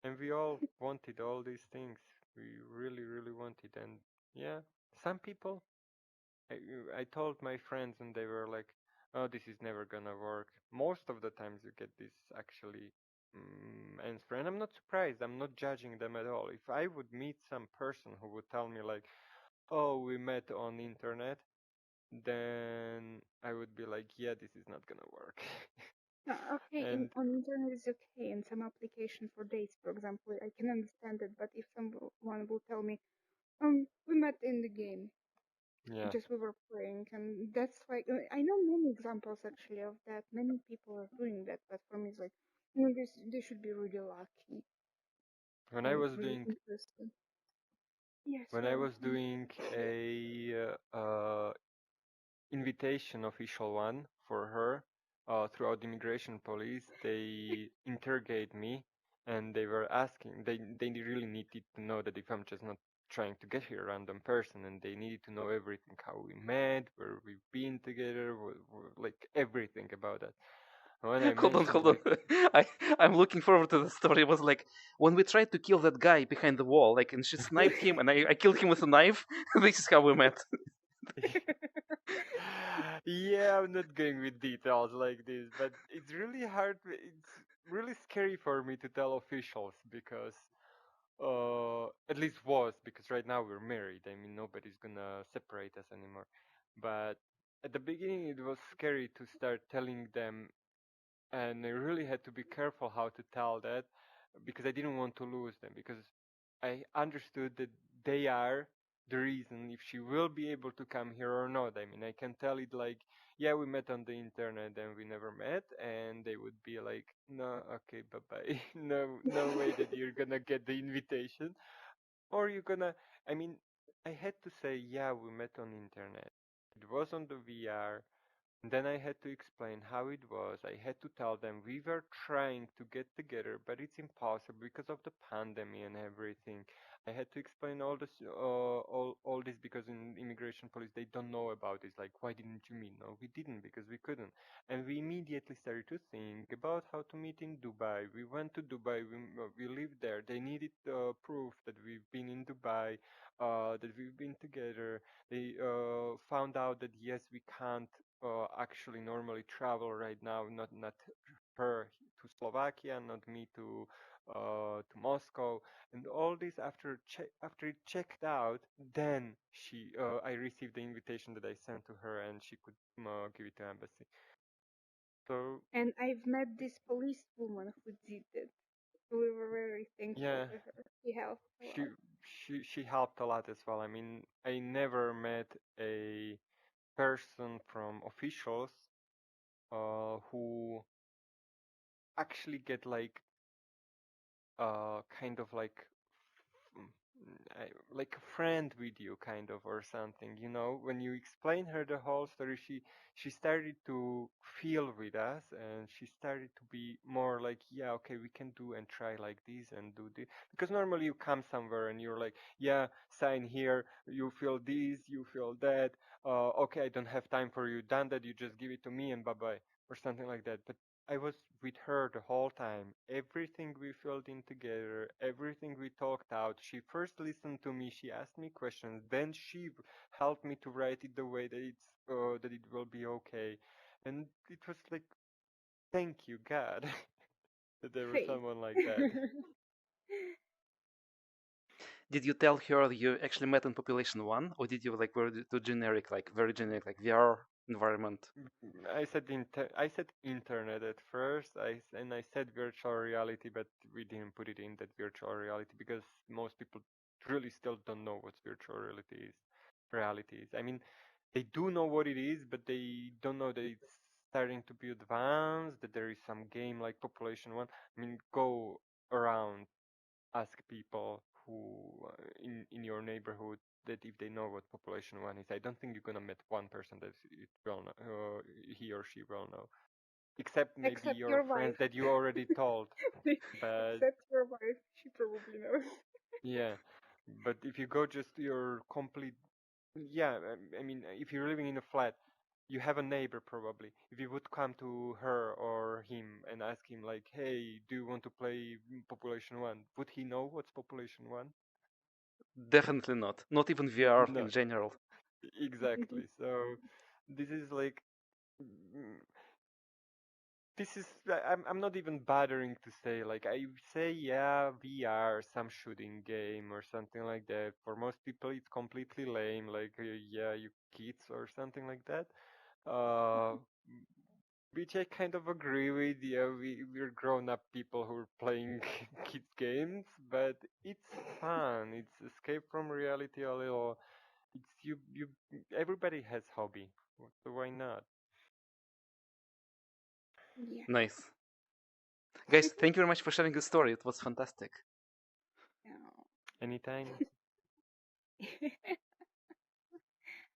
S2: And we all wanted all these things. We really, really wanted. And yeah, some people I, I told my friends and they were like, "Oh, this is never gonna work." Most of the times you get this actually answer, and I'm not surprised. I'm not judging them at all. If I would meet some person who would tell me like, "Oh, we met on internet," then I would be like, "Yeah, this is not gonna work."
S3: okay,
S2: And
S3: on internet is okay. In some application for dates, for example, I can understand it. But if someone will tell me, we met in the game,
S2: yeah,
S3: just we were playing, and that's like I know many examples actually of that. Many people are doing that, but for me, it's like, this they should be really lucky
S2: when I
S3: and
S2: was
S3: really
S2: doing
S3: interesting. Yeah,
S2: when I
S3: sorry.
S2: was doing a invitation official one for her throughout the immigration police. They interrogate me and they were asking. They really needed to know that if I'm just not trying to get here a random person, and they needed to know everything, how we met, where we've been together, like everything about that. When I
S1: Hold on,
S2: mentioned
S1: hold on.
S2: like,
S1: I'm looking forward to the story. It was like when we tried to kill that guy behind the wall, like, and she sniped him, and I killed him with a knife. This is how we met.
S2: yeah, I'm not going with details like this, but it's really hard. It's really scary for me to tell officials because, at least was because right now we're married. I mean, nobody's gonna separate us anymore. But at the beginning, it was scary to start telling them, and I really had to be careful how to tell that because I didn't want to lose them because I understood that they are the reason if she will be able to come here or not. I mean, I can tell it like, yeah, we met on the internet and we never met, and they would be like, no, okay, bye bye, no, no way that you're gonna get the invitation, or you're gonna. I mean, I had to say, yeah, we met on internet. It was on the VR. Then I had to explain how it was. I had to tell them we were trying to get together, but it's impossible because of the pandemic and everything. I had to explain all this, all this because in immigration police they don't know about this. Like, why didn't you meet? No, we didn't because we couldn't. And we immediately started to think about how to meet in Dubai. We went to Dubai. We lived there. They needed proof that we've been in Dubai, that we've been together. They found out that yes, we can't actually normally travel right now, not her to Slovakia, not me to Moscow, and all this after it checked out, then she I received the invitation that I sent to her, and she could give it to embassy. So
S3: And I've met this police woman who did it. We were very thankful
S2: yeah,
S3: to her. She helped a
S2: she
S3: lot.
S2: she helped a lot as well. I mean, I never met a person from officials who actually get like kind of mm, like a friend with you kind of or something, you know, when you explain her the whole story, she started to feel with us, and she started to be more like, yeah, okay, we can do and try like this and do this, because normally you come somewhere and you're like, yeah, sign here, you feel this, you feel that, okay, I don't have time for you, done that, you just give it to me and bye bye, or something like that. But I was with her the whole time. Everything we filled in together, everything we talked out. She first listened to me. She asked me questions. Then she helped me to write it the way that that it will be okay. And it was like, thank you, God, that there was
S3: Faith.
S2: someone like that.
S1: Did you tell her you actually met in Population 1, or did you like very too generic, like very generic, like VR environment?
S2: I said internet at first. And I said virtual reality, but we didn't put it in that virtual reality because most people really still don't know what virtual reality is. Reality is. I mean, they do know what it is, but they don't know that it's starting to be advanced. That there is some game like Population 1. I mean, go around, ask people who in your neighborhood that if they know what Population 1 is. I don't think you're gonna meet one person that it will know, he or she will know, except maybe
S3: Except
S2: your
S3: your
S2: friends
S3: wife.
S2: that you already told. But
S3: Except your wife. She probably knows.
S2: yeah, but if you go just to your complete, yeah, I mean, if you're living in a flat, you have a neighbor probably. If you would come to her or him and ask him like, hey, do you want to play Population 1? Would he know what's Population 1?
S1: Definitely not. Not even VR
S2: No,
S1: in general.
S2: exactly. So this is like, mm, this is I'm not even bothering to say, like, I say, yeah, VR, some shooting game or something like that. For most people it's completely lame, like, yeah, you kids or something like that. Uh which I kind of agree with. Yeah, we're grown up people who are playing kids games, but it's fun. It's escape from reality a little. It's you everybody has hobby, so why not?
S3: Yeah.
S1: Nice. Guys, thank you very much for sharing this story. It was fantastic.
S3: No.
S2: Anytime.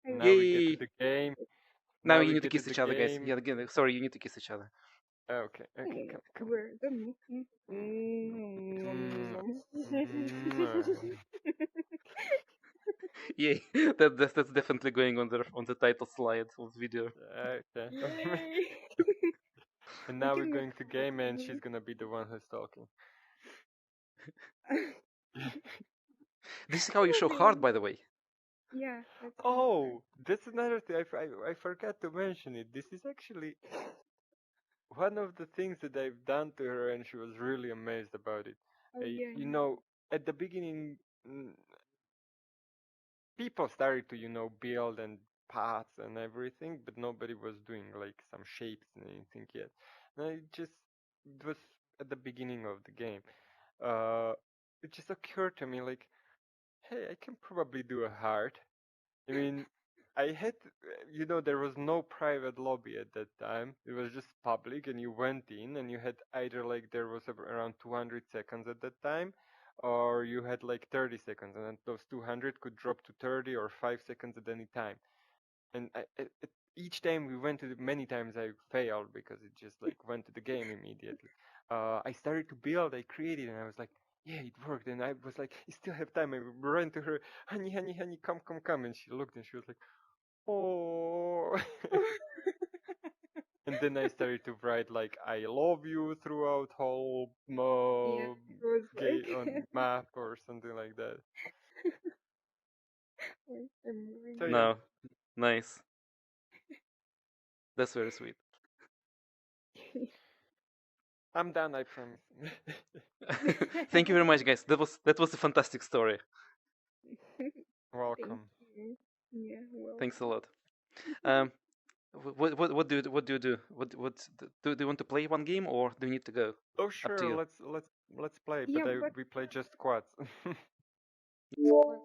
S3: I
S2: Now
S3: really
S2: we get to
S1: Yay!
S2: the game.
S1: Now
S2: Now
S1: you
S2: we
S1: need to
S2: get to
S1: kiss
S2: the
S1: each other, guys.
S2: game.
S1: Yeah, again, sorry, you need to kiss each other.
S2: Okay, okay, come, come.
S3: Where the
S2: Mm, mm.
S1: Yay! That's definitely going on the title slide of the video.
S2: Okay.
S3: Yay!
S2: And
S3: We
S2: now we're
S3: can make
S2: going to game, and she's
S3: photos.
S2: gonna be the one who's talking.
S1: This is how you show
S3: Probably
S1: heart,
S3: one.
S1: by the way.
S3: Yeah, that's how hard.
S2: Oh, that's another thing. I forgot to mention it. This is actually one of the things that I've done to her, and she was really amazed about it.
S3: Oh yeah,
S2: You
S3: yeah.
S2: know, at the beginning, mm, people started to, build and paths and everything, but nobody was doing like some shapes and anything yet. And it was at the beginning of the game. Uh, it just occurred to me like, hey, I can probably do a heart. I mean, I had, there was no private lobby at that time. It was just public, and you went in, and you had either like there was around 200 seconds at that time, or you had like 30 seconds, and then those 200 could drop to 30 or 5 seconds at any time. And each time we went to many times I failed because it just like went to the game immediately. I started to build, I created, and I was like, yeah, it worked. And I was like, I still have time. I ran to her, honey, honey, honey, come, come, come. And she looked and she was like, oh. And then I started to write like I love you throughout whole
S3: Yeah, it was
S2: on
S3: like
S2: map or something like that.
S3: I'm moving
S2: So
S3: it.
S2: yeah,
S1: No, nice. That's very sweet.
S2: I'm done, I promise.
S1: Thank you very much, guys. That was a fantastic story.
S3: Thank
S2: Welcome.
S3: you. Yeah,
S1: Thanks a
S3: welcome.
S1: lot. Um, what do you do? Do you want to play one game or do you need to go?
S2: Oh
S1: Up to
S2: sure,
S1: you.
S2: let's play,
S3: Yeah,
S2: but
S3: but
S2: we play just squads.
S3: Well,